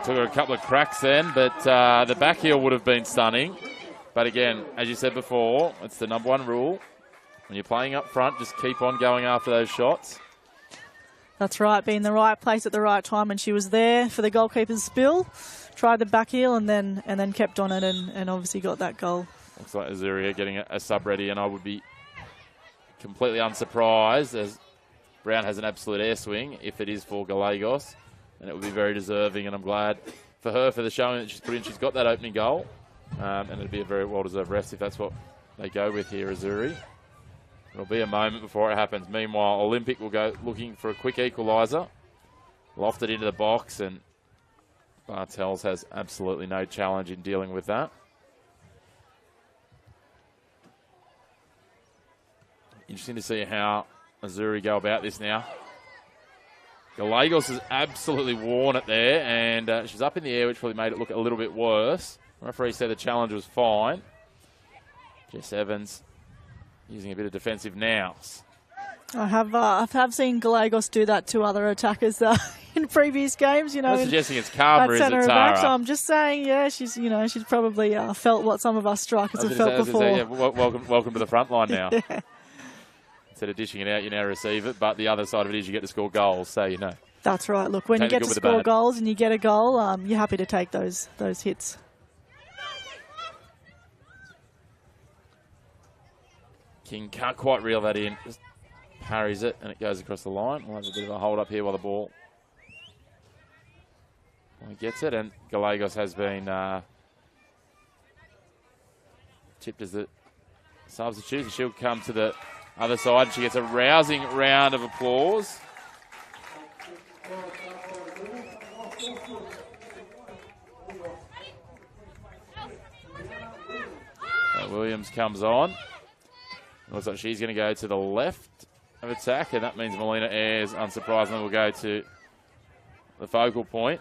Took her a couple of cracks then, but the back heel would have been stunning. But again, as you said before, it's the number one rule. When you're playing up front, just keep on going after those shots. That's right, be in the right place at the right time, and she was there for the goalkeeper's spill, tried the back heel, and then kept on it, and obviously got that goal. Looks like Azzurri are getting a sub ready, and I would be completely unsurprised as Brown has an absolute air swing if it is for Gallegos, and it would be very deserving, and I'm glad for her for the showing that she's put in. She's got that opening goal, and it'd be a very well-deserved rest if that's what they go with here, Azzurri. It'll be a moment before it happens. Meanwhile, Olympic will go looking for a quick equaliser. Lofted into the box, and Bartels has absolutely no challenge in dealing with that. Interesting to see how Azzurri go about this now. Gallegos has absolutely worn it there, and she's up in the air, which probably made it look a little bit worse. The referee said the challenge was fine. Jess Evans using a bit of defensive nous. I have seen Gallegos do that to other attackers in previous games. I'm not suggesting it's Carver, is it, Tara? Back, so I'm just saying, yeah, she's probably felt what some of us strikers have felt before. Say, yeah, welcome to the front line now. Yeah. Instead of dishing it out, you now receive it. But the other side of it is you get to score goals, so you know. That's right. Look, when you get to score goals and you get a goal, you're happy to take those hits. King can't quite reel that in. Just parries it, and it goes across the line. We'll have a bit of a hold up here while the ball gets it, and Gallegos has been tipped as the substitute. She'll come to the other side. She gets a rousing round of applause. Williams comes on. Looks like she's going to go to the left of attack, and that means Melina Ayres, unsurprisingly, will go to the focal point.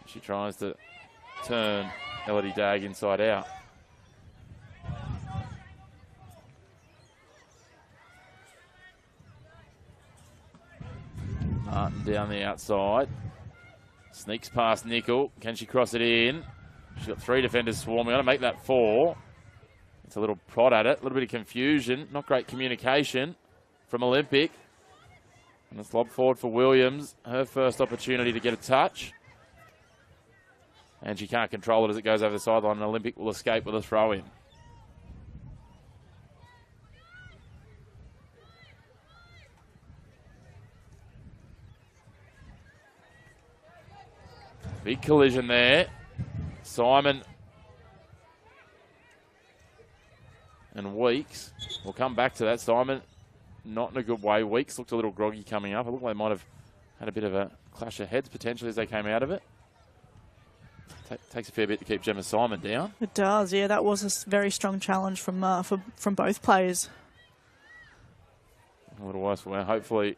She tries to turn Elodie Dagg inside out. Martin down the outside. Sneaks past Nickel. Can she cross it in? She's got three defenders swarming on to make that four. It's a little prod at it. A little bit of confusion. Not great communication from Olympic. And it's lobbed forward for Williams. Her first opportunity to get a touch. And she can't control it as it goes over the sideline. And Olympic will escape with a throw-in. Big collision there. Simon and Weeks. We'll come back to that. Simon, not in a good way. Weeks looked a little groggy coming up. It looked like they might have had a bit of a clash of heads potentially as they came out of it. Takes a fair bit to keep Gemma Simon down. It does, yeah. That was a very strong challenge from both players. A little worse for her. Hopefully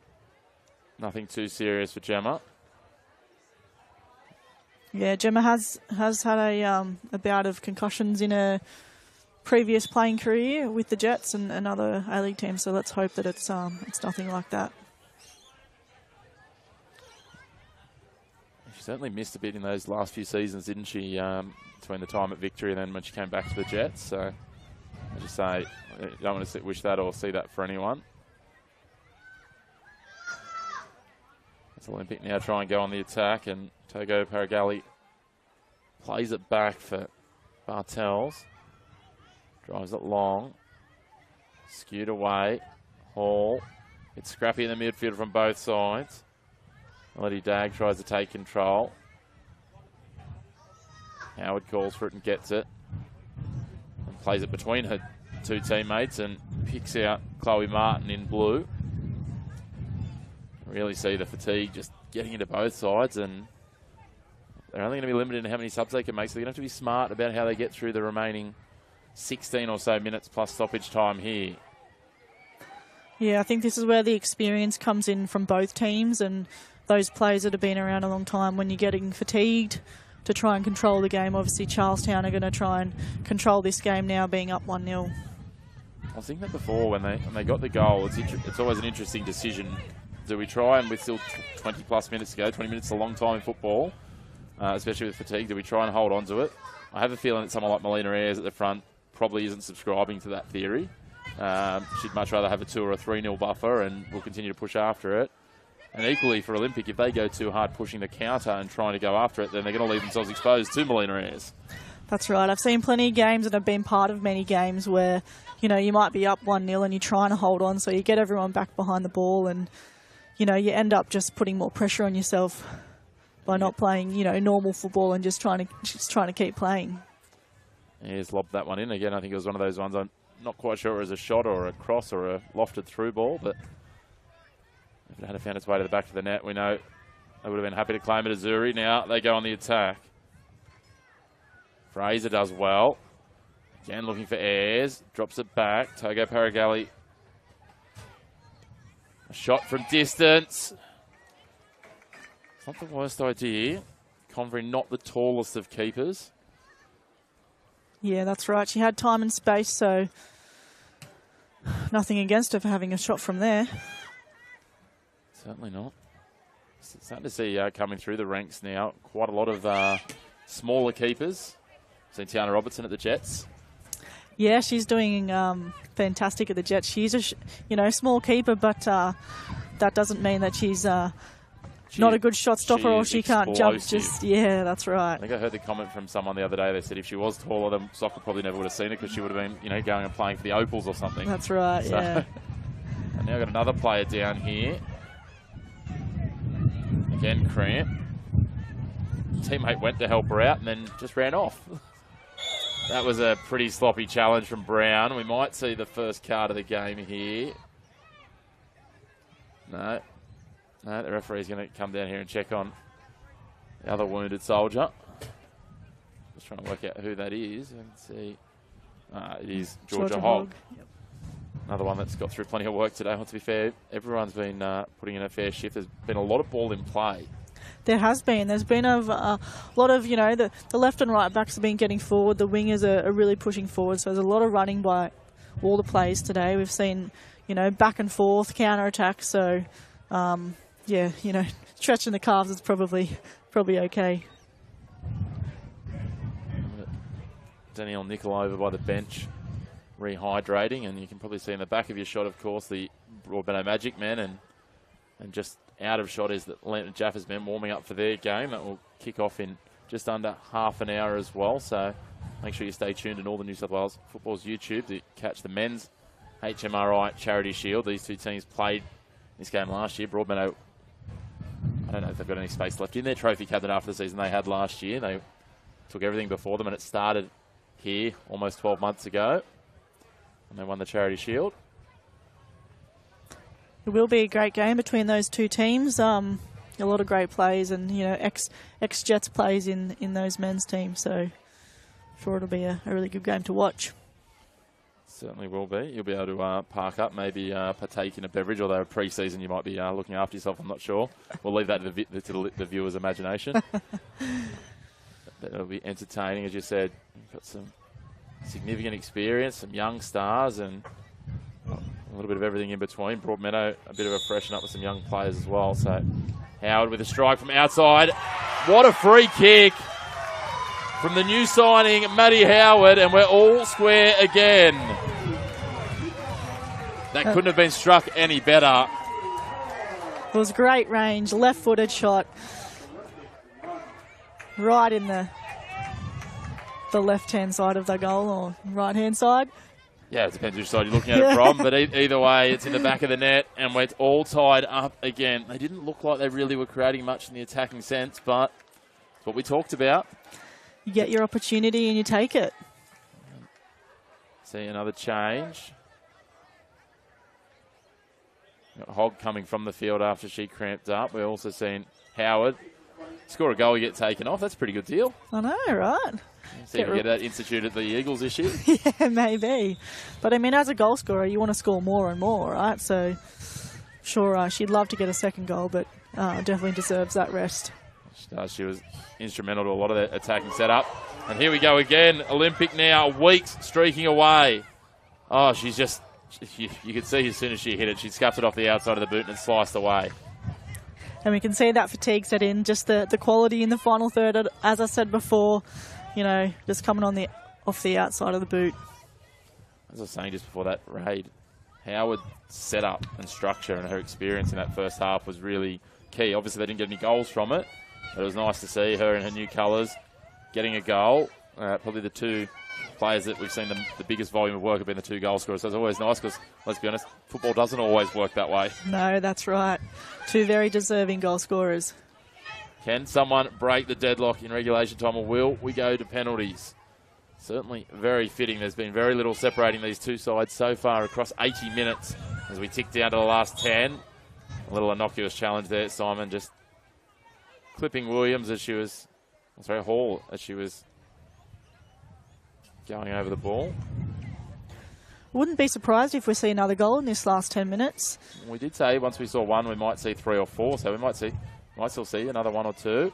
nothing too serious for Gemma. Yeah, Gemma has had a bout of concussions in her previous playing career with the Jets and other A-League teams, so let's hope that it's nothing like that. She certainly missed a bit in those last few seasons, didn't she, between the time at Victory and then when she came back to the Jets. So I just say, you don't want to wish that or see that for anyone. It's Olympic now try and go on the attack, and Togo Paragali plays it back for Bartels. Drives it long. Skewed away. Hall. It's scrappy in the midfield from both sides. Melody Dagg tries to take control. Howard calls for it and gets it. And plays it between her two teammates and picks out Chloe Martin in blue. Really see the fatigue just getting into both sides, and they're only going to be limited in how many subs they can make, so they're going to have to be smart about how they get through the remaining 16 or so minutes plus stoppage time here. Yeah, I think this is where the experience comes in from both teams, and those players that have been around a long time, when you're getting fatigued to try and control the game. Obviously, Charlestown are going to try and control this game now, being up 1-0. I was thinking that before when they got the goal. It's always an interesting decision. Do we try, and with still 20 plus minutes to go, 20 minutes is a long time in football, especially with fatigue, do we try and hold on to it? I have a feeling that someone like Melina Ayres at the front probably isn't subscribing to that theory. She'd much rather have a 2 or a 3-0 buffer, and we'll continue to push after it. And equally for Olympic, if they go too hard pushing the counter and trying to go after it, then they're going to leave themselves exposed to Melina Ayres. That's right. I've seen plenty of games and I've been part of many games where, you know, you might be up 1-0 and you're trying to hold on, so you get everyone back behind the ball, and you know, you end up just putting more pressure on yourself by not playing, you know, normal football and just trying to keep playing. He's lobbed that one in again. I think it was one of those ones. I'm not quite sure it was a shot or a cross or a lofted through ball, but if it had found its way to the back of the net, we know they would have been happy to claim it. Azzurri. Now they go on the attack. Fraser does well. Again looking for Ayres. Drops it back. Togo Paragali. A shot from distance. It's not the worst idea. Convery not the tallest of keepers. Yeah, that's right. She had time and space, so nothing against her for having a shot from there. Certainly not. Starting to see coming through the ranks now quite a lot of smaller keepers. Seen Tiana Robertson at the Jets. Yeah, she's doing fantastic at the Jets. She's a small keeper, but that doesn't mean that she's not a good shot stopper or she can't jump. Yeah, that's right. I think I heard the comment from someone the other day. They said if she was taller, then soccer probably never would have seen it because she would have been, going and playing for the Opals or something. That's right. So, yeah. And now got another player down here. Again, cramp. Teammate went to help her out and then just ran off. That was a pretty sloppy challenge from Brown. We might see the first card of the game here. No, the referee's going to come down here and check on the other wounded soldier. Just trying to work out who that is and see. It is Georgia Hogg. Yep. Another one that's got through plenty of work today. Well, to be fair, everyone's been putting in a fair shift. There's been a lot of ball in play. There has been. There's been a lot of, the left and right backs have been getting forward. The wingers are really pushing forward. So there's a lot of running by all the players today. We've seen, back and forth, counter-attack. So, stretching the calves is probably okay. Danielle Nicol over by the bench, rehydrating. And you can probably see in the back of your shot, of course, the Broadmeadow Magic men. And just out of shot is that Lantern Jaffers men warming up for their game. That will kick off in just under half an hour as well. So make sure you stay tuned to Northern New South Wales Football's YouTube to catch the men's HMRI Charity Shield. These two teams played this game last year. Broadmeadow, I don't know if they've got any space left in their trophy cabinet after the season they had last year. They took everything before them, and it started here almost 12 months ago. And they won the Charity Shield. It will be a great game between those two teams. a lot of great plays, and ex-Jets plays in those men's teams. So sure it'll be a really good game to watch. Certainly will be. You'll be able to park up, maybe partake in a beverage, although pre-season you might be looking after yourself. I'm not sure. We'll leave that to the viewer's imagination. But it'll be entertaining, as you said. You've got some significant experience, some young stars, and a little bit of everything in between. Broadmeadow, a bit of a freshen up with some young players as well. So Howard with a strike from outside. What a free kick from the new signing, Matty Howard, and we're all square again. That couldn't have been struck any better. It was great range, left-footed shot. Right in the left-hand side of the goal, or right-hand side. Yeah, it depends which side you're looking at it from, but either way, it's in the back of the net, and we're all tied up again. They didn't look like they really were creating much in the attacking sense, but it's what we talked about. You get your opportunity and you take it. See another change. Got Hogg coming from the field after she cramped up. We've also seen Howard score a goal, get taken off. That's a pretty good deal. I know, right? See if we get that institute at the Eagles this year. Yeah, maybe. But I mean, as a goal scorer, you want to score more and more, right? So, sure, she'd love to get a second goal, but definitely deserves that rest. She was instrumental to a lot of the attacking setup. And here we go again. Olympic now, Weeks streaking away. Oh, she's just, you could see as soon as she hit it, she scuffed it off the outside of the boot and sliced away. And we can see that fatigue set in, just the quality in the final third, as I said before, just coming on off the outside of the boot. As I was saying just before that raid, Howard's setup and structure and her experience in that first half was really key. Obviously, they didn't get any goals from it, but it was nice to see her in her new colours getting a goal. Probably the two players that we've seen the biggest volume of work have been the two goal scorers. So it's always nice because, let's be honest, football doesn't always work that way. No, that's right. Two very deserving goal scorers. Can someone break the deadlock in regulation time, or will we go to penalties? Certainly very fitting. There's been very little separating these two sides so far across 80 minutes as we tick down to the last 10. A little innocuous challenge there. Simon just clipping Williams as she was, Hall as she was going over the ball. Wouldn't be surprised if we see another goal in this last 10 minutes. We did say once we saw one, we might see 3 or 4, so we might still see another 1 or 2.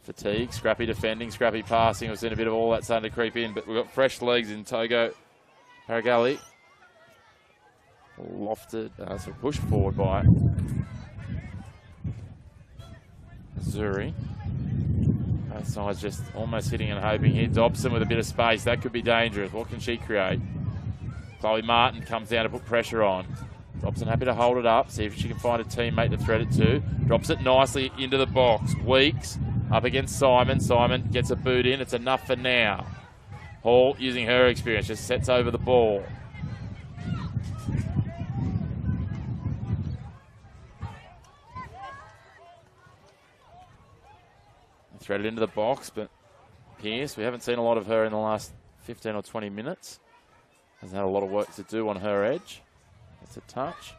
Fatigue, scrappy defending, scrappy passing. We've seen a bit of all that starting to creep in, but we've got fresh legs in Togo Paragali. Lofted, so pushed forward by Azzurri. Both sides just almost hitting and hoping here. Dobson with a bit of space. That could be dangerous. What can she create? Chloe Martin comes down to put pressure on. Dobson happy to hold it up, see if she can find a teammate to thread it to. Drops it nicely into the box. Weeks up against Simon. Simon gets a boot in. It's enough for now. Hall, using her experience, just sets over the ball. Threaded into the box, but Pierce, we haven't seen a lot of her in the last 15 or 20 minutes. Has had a lot of work to do on her edge. That's a touch.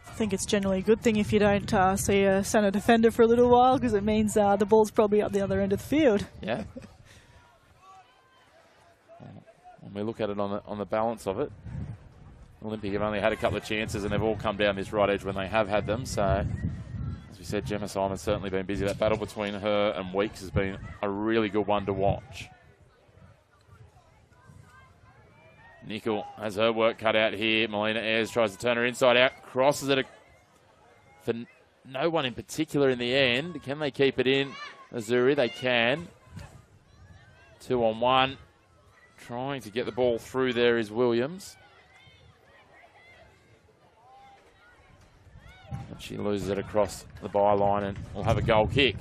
I think it's generally a good thing if you don't see a centre defender for a little while, because it means the ball's probably up the other end of the field. Yeah. When we look at it on the balance of it, Olympic have only had a couple of chances and they've all come down this right edge when they have had them. So, as we said, Gemma Simon's certainly been busy. That battle between her and Weeks has been a really good one to watch. Nickel has her work cut out here. Melina Ayres tries to turn her inside out, crosses it for no one in particular in the end. Can they keep it in? Azzurri, they can. 2-on-1. Trying to get the ball through there is Williams. But she loses it across the byline and will have a goal kick.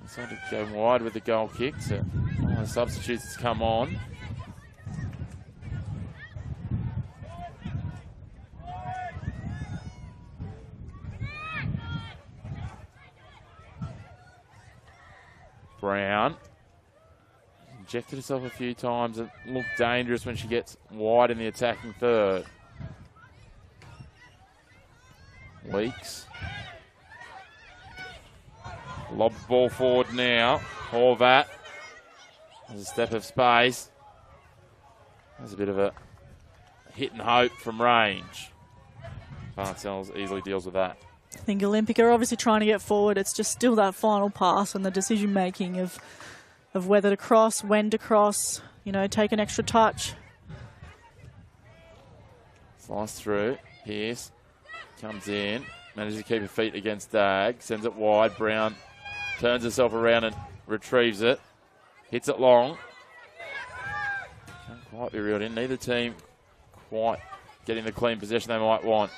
Decided to go wide with the goal kick. So all the substitutes come on. Brown. Injected herself a few times and looked dangerous when she gets wide in the attacking third. Weeks. Lob ball forward now. Horvat has a step of space. There's a bit of a hit and hope from range. Barnsells easily deals with that. I think Olympic are obviously trying to get forward. It's just still that final pass and the decision making of whether to cross, when to cross, you know, take an extra touch. Slice through. Pierce comes in, manages to keep her feet against Dag, sends it wide. Brown turns herself around and retrieves it. Hits it long. Can't quite be reeled in. Neither team quite getting the clean possession they might want.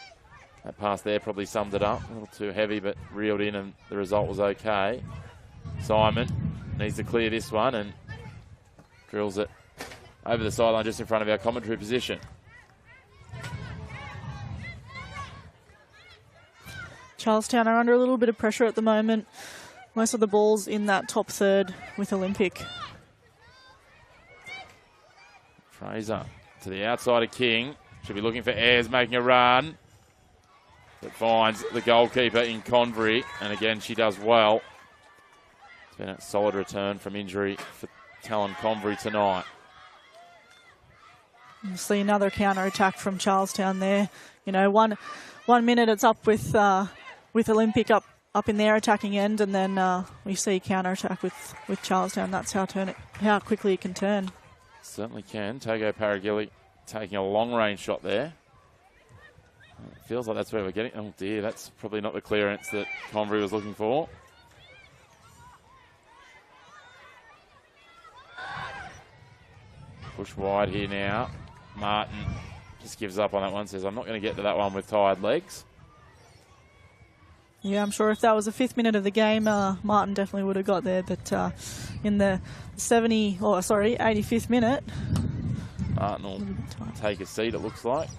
That pass there probably summed it up. A little too heavy, but reeled in, and the result was okay. Simon needs to clear this one and drills it over the sideline just in front of our commentary position. Charlestown are under a little bit of pressure at the moment. Most of the ball's in that top third with Olympic. Fraser to the outside of King. Should be looking for Ayres making a run. But finds the goalkeeper in Convery. And again, she does well. It's been a solid return from injury for Talon Convery tonight. You see another counter-attack from Charlestown there. You know, one minute it's up with Olympic up in their attacking end, and then we see counter-attack with Charlestown. That's how quickly it can turn. Certainly can. Togo Paragilli taking a long-range shot there. It feels like that's where we're getting. Oh dear, that's probably not the clearance that Convery was looking for. Push wide here now. Martin just gives up on that one, says, I'm not going to get to that one with tired legs. Yeah, I'm sure if that was the 5th minute of the game, Martin definitely would have got there. But in the 85th minute, Martin will take a seat, it looks like.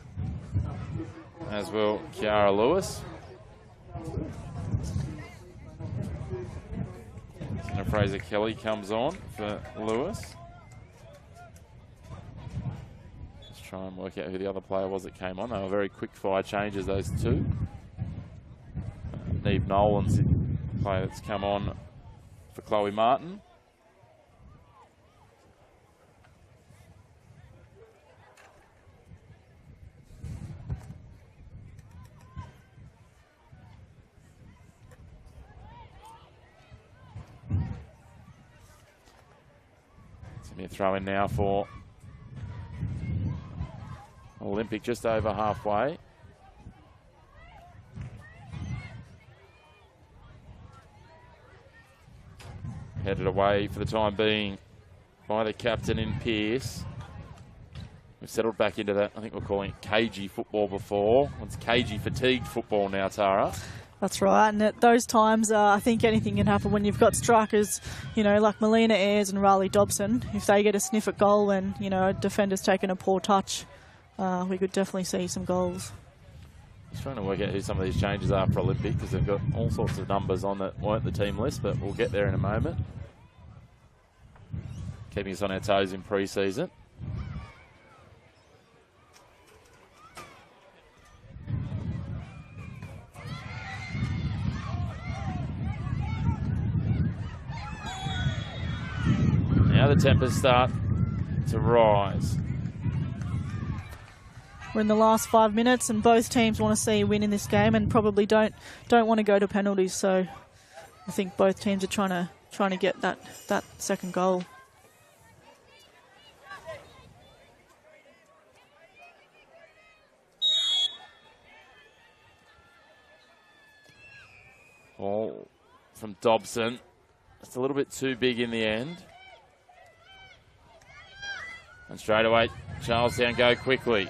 As will Kiara Lewis. And Fraser Kelly comes on for Lewis. Just try and work out who the other player was that came on. They were very quick fire changes, those two. Neve Nolan's the player that's come on for Chloe Martin. It's going to be a throw in now for Olympic, just over halfway. Headed away for the time being by the captain in Pierce. We've settled back into that. I think we're calling it cagey football before. It's cagey fatigued football now, Tara. That's right, and at those times, I think anything can happen when you've got strikers, you know, like Melina Ayres and Riley Dobson. If they get a sniff at goal when, you know, a defender's taken a poor touch, we could definitely see some goals. Just trying to work out who some of these changes are for Olympic, because they've got all sorts of numbers on that weren't the team list, but we'll get there in a moment. Keeping us on our toes in pre-season. Now the tempers start to rise. We're in the last 5 minutes, and both teams want to see a win in this game, and probably don't want to go to penalties. So I think both teams are trying to get that second goal. Ball from Dobson. It's a little bit too big in the end. And straight away, Charlestown go quickly.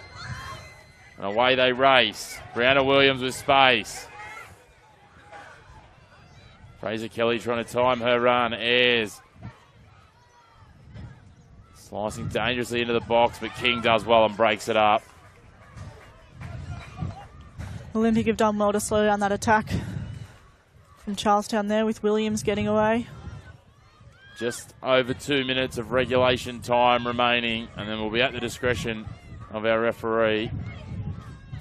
And away they race. Browner Williams with space. Fraser Kelly trying to time her run. Ayres slicing dangerously into the box, but King does well and breaks it up. Olympic have done well to slow down that attack from Charlestown there, with Williams getting away. Just over 2 minutes of regulation time remaining, and then we'll be at the discretion of our referee.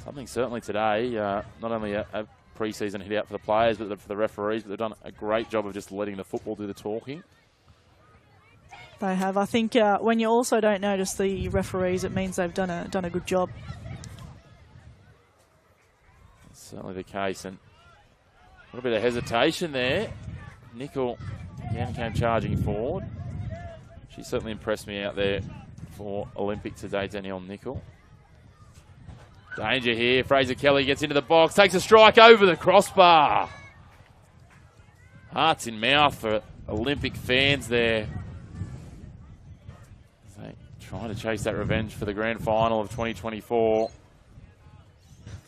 Something certainly today, not only a pre-season hit out for the players, but for the referees, but they've done a great job of just letting the football do the talking. They have. I think when you also don't notice the referees, it means they've done a good job. That's certainly the case, and a little bit of hesitation there. Nickel again came charging forward. She certainly impressed me out there for Olympic today, Danielle Nickel. Danger here. Fraser Kelly gets into the box, takes a strike over the crossbar. Hearts in mouth for Olympic fans there. They trying to chase that revenge for the grand final of 2024. It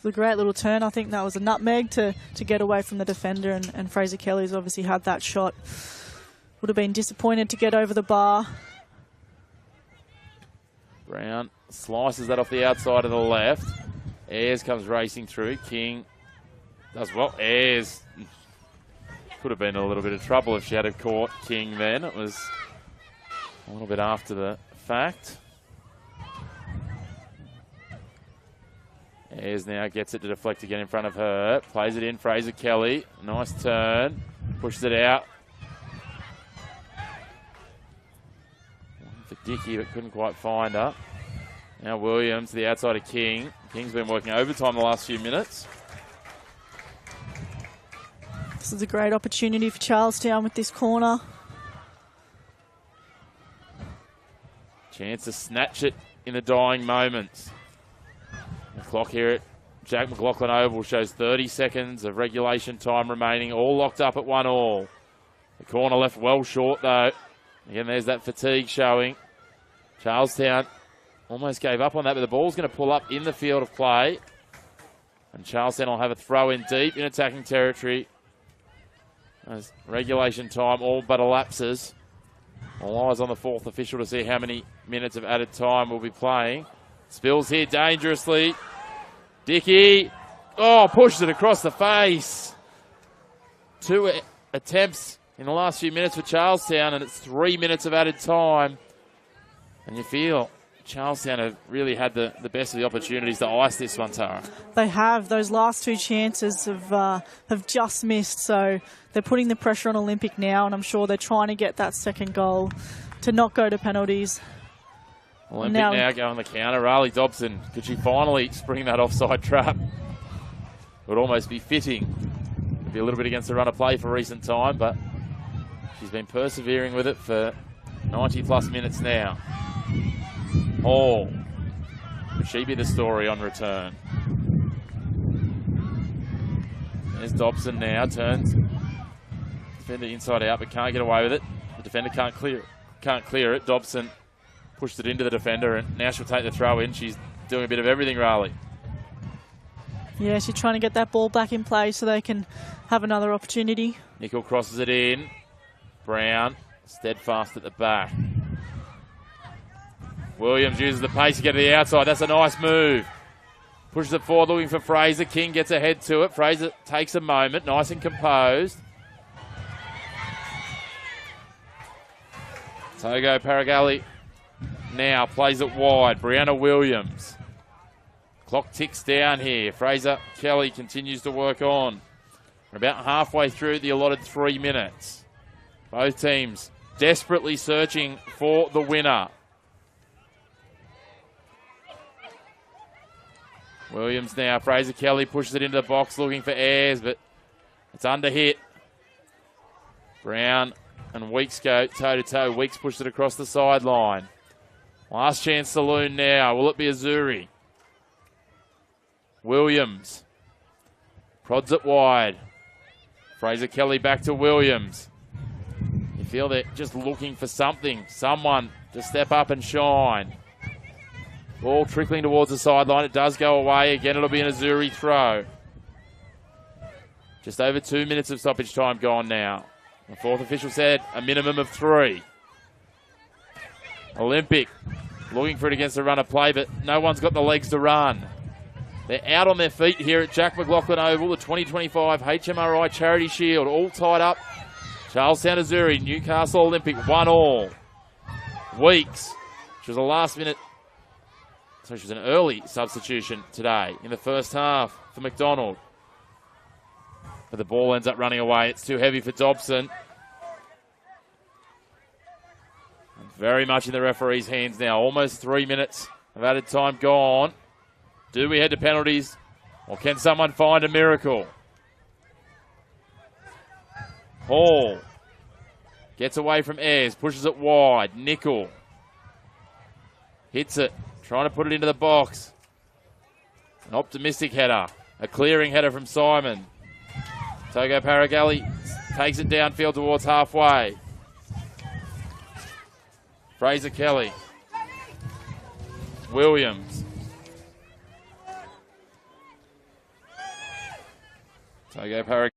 was a great little turn. I think that was a nutmeg to get away from the defender, and Fraser Kelly's obviously had that shot. Would have been disappointed to get over the bar. Brown slices that off the outside of the left. Ayres comes racing through. King does well. Ayres could have been in a little bit of trouble if she had caught King then. It was a little bit after the fact. Ayres now gets it to deflect again in front of her. Plays it in. Fraser Kelly. Nice turn. Pushes it out. For Dickey, but couldn't quite find her. Now Williams to the outside of King. King's been working overtime the last few minutes. This is a great opportunity for Charlestown with this corner. Chance to snatch it in the dying moments. The clock here at Jack McLaughlin Oval shows 30 seconds of regulation time remaining, all locked up at 1-1. The corner left well short though. Again, there's that fatigue showing. Charlestown almost gave up on that, but the ball's going to pull up in the field of play. And Charlestown will have a throw in deep in attacking territory. As regulation time all but elapses. All eyes on the fourth official to see how many minutes of added time we'll be playing. Spills here dangerously. Dickey. Oh, pushes it across the face. 2 attempts in the last few minutes for Charlestown, and it's 3 minutes of added time. And you feel Charlestown have really had the best of the opportunities to ice this one, Tara. They have. Those last 2 chances have just missed, so they're putting the pressure on Olympic now, and I'm sure they're trying to get that second goal to not go to penalties. Olympic now going the counter. Riley Dobson, could she finally spring that offside trap? It would almost be fitting. It'd be a little bit against the run of play for recent time, but she's been persevering with it for 90 plus minutes now. Hall. Could she be the story on return? There's Dobson now, turns. Defender inside out, but can't get away with it. The defender can't clear it. Dobson pushed it into the defender, and now she'll take the throw in. She's doing a bit of everything, Riley. Yeah, she's trying to get that ball back in play so they can have another opportunity. Nickel crosses it in. Brown, steadfast at the back. Williams uses the pace to get to the outside. That's a nice move. Pushes it forward, looking for Fraser. King gets ahead to it. Fraser takes a moment, nice and composed. Togo Paragalli now plays it wide. Brianna Williams. Clock ticks down here. Fraser Kelly continues to work on. We're about halfway through the allotted 3 minutes. Both teams desperately searching for the winner. Williams now. Fraser Kelly pushes it into the box looking for Ayres, but it's under hit. Brown and Weeks go toe-to-toe. Weeks pushes it across the sideline. Last chance saloon now. Will it be Azzurri? Williams prods it wide. Fraser Kelly back to Williams. You feel they're just looking for something, someone to step up and shine. Ball trickling towards the sideline. It does go away. Again, it'll be an Azzurri throw. Just over 2 minutes of stoppage time gone now. The fourth official said a minimum of 3. Olympic looking for it against the run of play, but no one's got the legs to run. They're out on their feet here at Jack McLaughlin Oval, the 2025 HMRI Charity Shield, all tied up. Charlestown Azzurri, Newcastle Olympic, 1-1. Weeks. She was a last minute, so she was an early substitution today in the first half for McDonald. But the ball ends up running away. It's too heavy for Dobson. Very much in the referee's hands now. Almost 3 minutes of added time gone. Do we head to penalties, or can someone find a miracle? Hall gets away from Ayres, pushes it wide. Nickel hits it, trying to put it into the box. An optimistic header, a clearing header from Simon. Togo Paragalli takes it downfield towards halfway. Fraser Kelly. Williams. Togo Paragalli.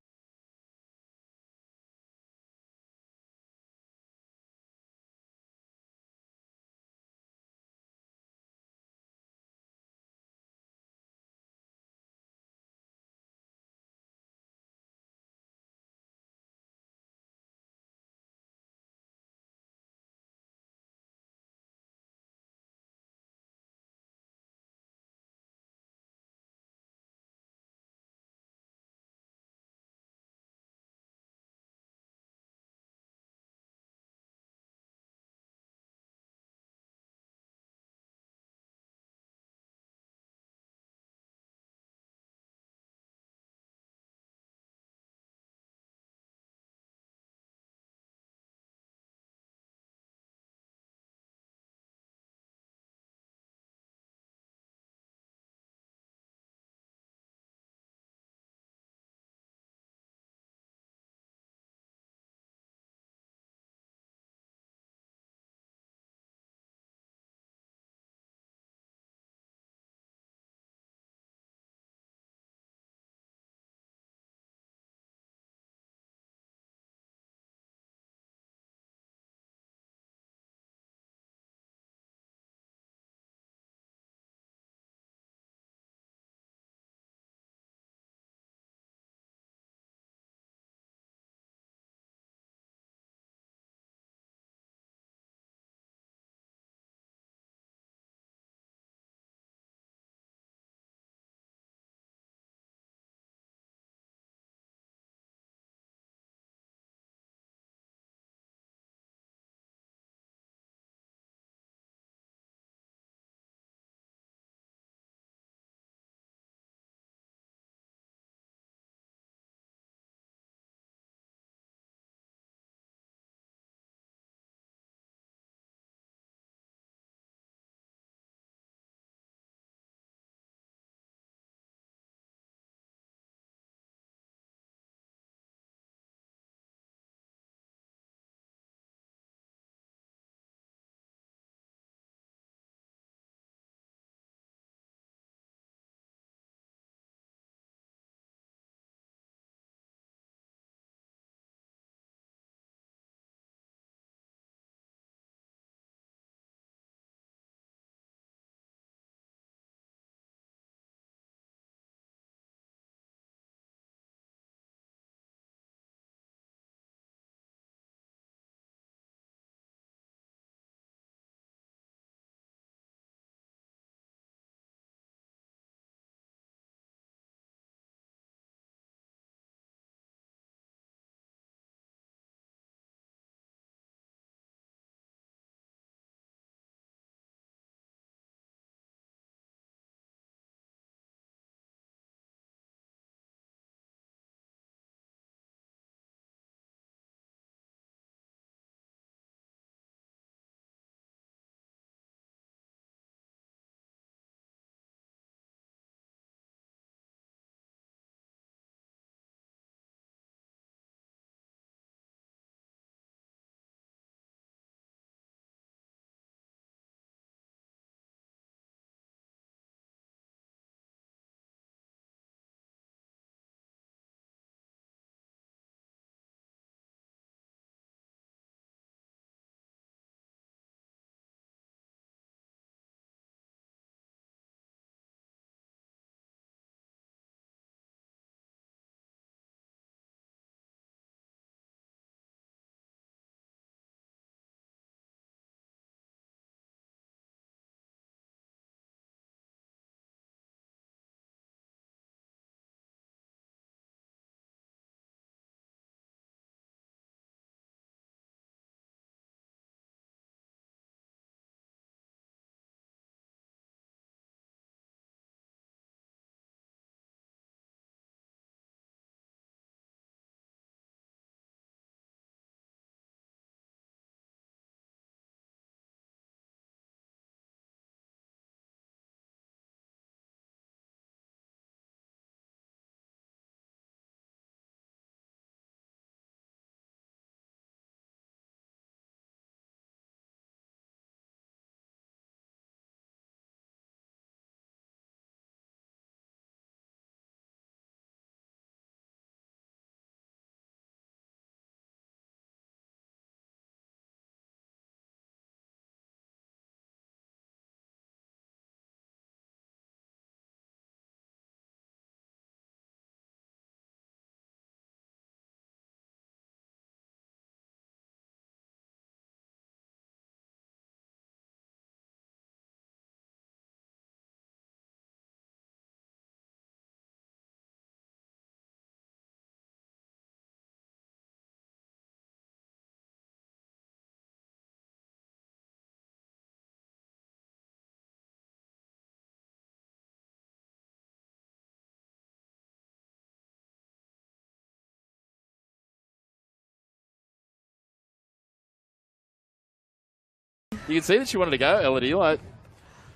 You can see that she wanted to go, Elodie. Like,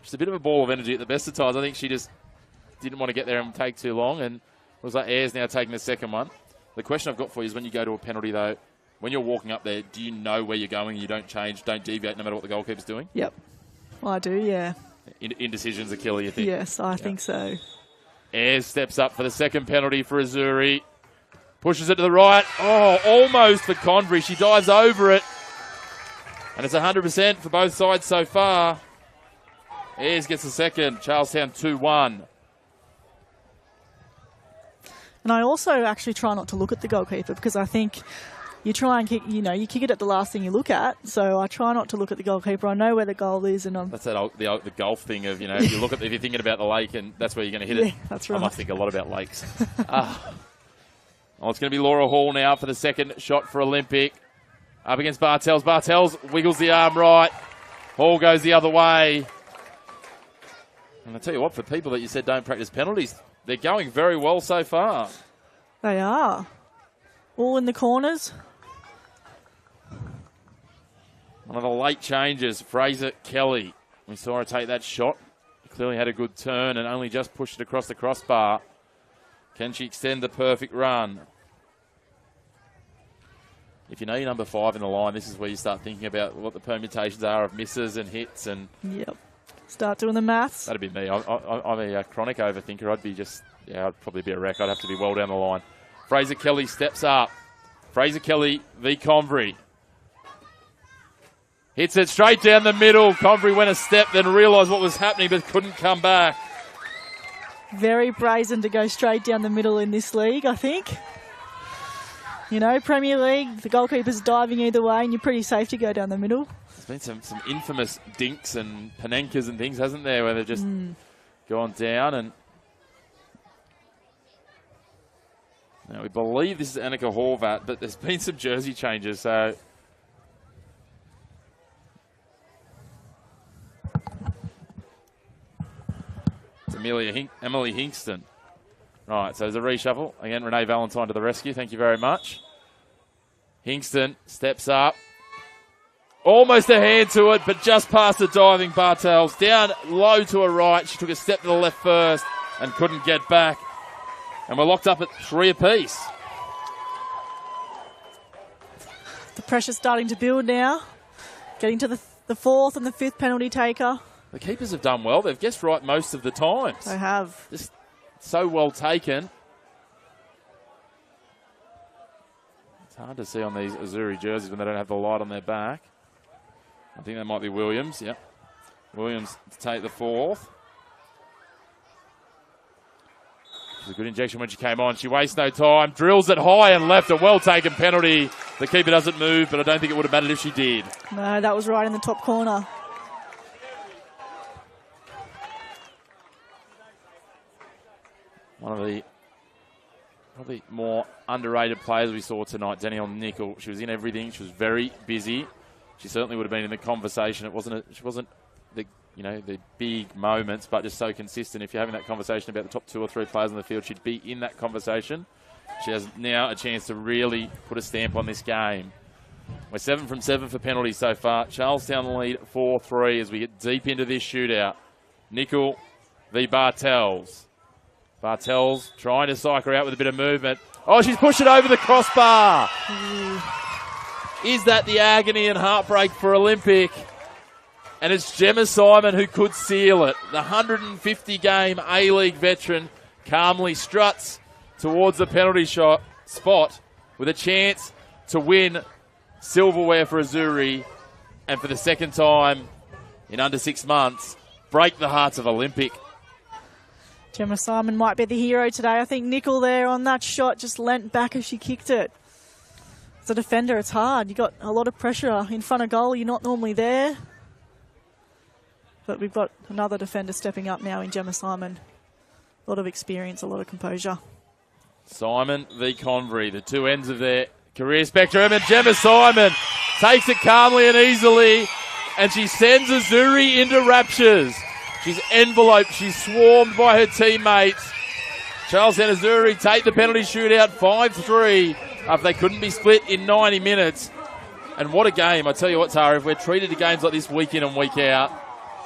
she's a bit of a ball of energy at the best of times. I think she just didn't want to get there and take too long. And it was like Ayres now taking the second one. The question I've got for you is when you go to a penalty, though, when you're walking up there, do you know where you're going? You don't change, don't deviate no matter what the goalkeeper's doing? Yep. Well, I do, yeah. Indecision's a killer, you think? Yes, I think so. Ayres steps up for the second penalty for Azzurri. Pushes it to the right. Oh, almost for Convery. She dives over it. And it's 100% for both sides so far. Ayres gets the second. Charlestown 2-1. And I also actually try not to look at the goalkeeper because I think you try and kick, you kick it at the last thing you look at. So I try not to look at the goalkeeper. I know where the goal is, and that's the golf thing of if you look at if you're thinking about the lake and that's where you're going to hit it. That's right. I must think a lot about lakes. It's going to be Laura Hall now for the second shot for Olympic. Up against Bartels. Bartels wiggles the arm right. Hall goes the other way. And I tell you what, for people that you said don't practice penalties, they're going very well so far. They are. All in the corners. One of the late changes, Fraser Kelly. We saw her take that shot. Clearly had a good turn and only just pushed it across the crossbar. Can she extend the perfect run? If you know your number 5 in the line, this is where you start thinking about what the permutations are of misses and hits. And yep. Start doing the maths. That'd be me. I'm a chronic overthinker. I'd probably be a wreck. I'd have to be well down the line. Fraser Kelly steps up. Fraser Kelly v. Convery. Hits it straight down the middle. Convery went a step, then realised what was happening, but couldn't come back. Very brazen to go straight down the middle in this league, I think. Premier League, the goalkeeper's diving either way, and you're pretty safe to go down the middle. There's been some infamous dinks and Panenkas and things, hasn't there, where they've just gone down. And now we believe this is Annika Horvat, but there's been some jersey changes, so it's Emily Hingston. Right, so there's a reshuffle. Again, Renee Valentine to the rescue. Thank you very much. Hingston steps up. Almost a hand to it, but just past the diving Bartels. Down low to her right. She took a step to the left first and couldn't get back. And we're locked up at 3 apiece. The pressure's starting to build now. Getting to the fourth and the fifth penalty taker. The keepers have done well. They've guessed right most of the times. They have. Just so well taken. It's hard to see on these Azzurri jerseys when they don't have the light on their back. I think that might be Williams. Yep. Williams to take the fourth. It was a good injection when she came on. She wastes no time. Drills it high and left. A well-taken penalty. The keeper doesn't move, but I don't think it would have mattered if she did. No, that was right in the top corner. One of the probably more underrated players we saw tonight, Danielle Nicol. She was in everything. She was very busy. She certainly would have been in the conversation. She wasn't the big moments, but just so consistent. If you're having that conversation about the top 2 or 3 players on the field, she'd be in that conversation. She has now a chance to really put a stamp on this game. We're 7 from 7 for penalties so far. Charlestown lead 4-3 as we get deep into this shootout. Nicol v. Bartels. Bartels trying to psych her out with a bit of movement. Oh, she's pushed it over the crossbar. Is that the agony and heartbreak for Olympic? And it's Gemma Simon who could seal it. The 150-game A-League veteran calmly struts towards the penalty spot with a chance to win silverware for Azzurri and for the second time in under 6 months, break the hearts of Olympic. Gemma Simon might be the hero today. I think Nicol there on that shot just leant back as she kicked it. As a defender, it's hard. You've got a lot of pressure in front of goal. You're not normally there. But we've got another defender stepping up now in Gemma Simon. A lot of experience, a lot of composure. Simon v. Convery, the two ends of their career spectrum. And Gemma Simon takes it calmly and easily. And she sends Azzurri into raptures. She's enveloped. She's swarmed by her teammates. Charlestown Azzurri take the penalty shootout 5-3 after they couldn't be split in 90 minutes. And what a game. I tell you what, Tara, if we're treated to games like this week in and week out,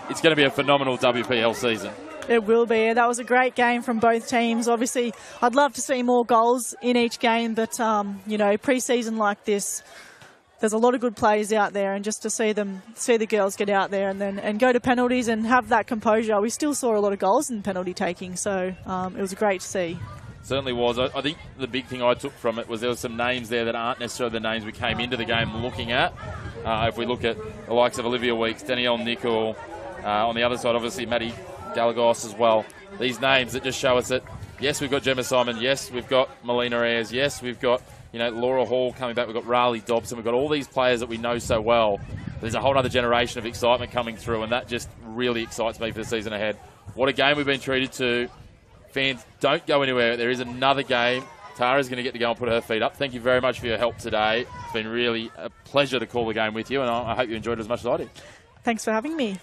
it's going to be a phenomenal WPL season. It will be. That was a great game from both teams. Obviously, I'd love to see more goals in each game, but, you know, pre-season like this, there's a lot of good players out there, and just to see the girls get out there and go to penalties and have that composure. We still saw a lot of goals in penalty taking, so it was great to see. Certainly was. I think the big thing I took from it was there were some names there that aren't necessarily the names we came into the game looking at. If we look at the likes of Olivia Weeks, Danielle Nicol, on the other side, obviously, Maddie Galagos as well. These names that just show us that, yes, we've got Gemma Simon, yes, we've got Melina Ayres, yes, we've got, you know, Laura Hall coming back, we've got Riley Dobson, we've got all these players that we know so well. There's a whole other generation of excitement coming through, and that just really excites me for the season ahead. What a game we've been treated to. Fans, don't go anywhere. There is another game. Tara's going to get to go and put her feet up. Thank you very much for your help today. It's been really a pleasure to call the game with you, and I hope you enjoyed it as much as I did. Thanks for having me.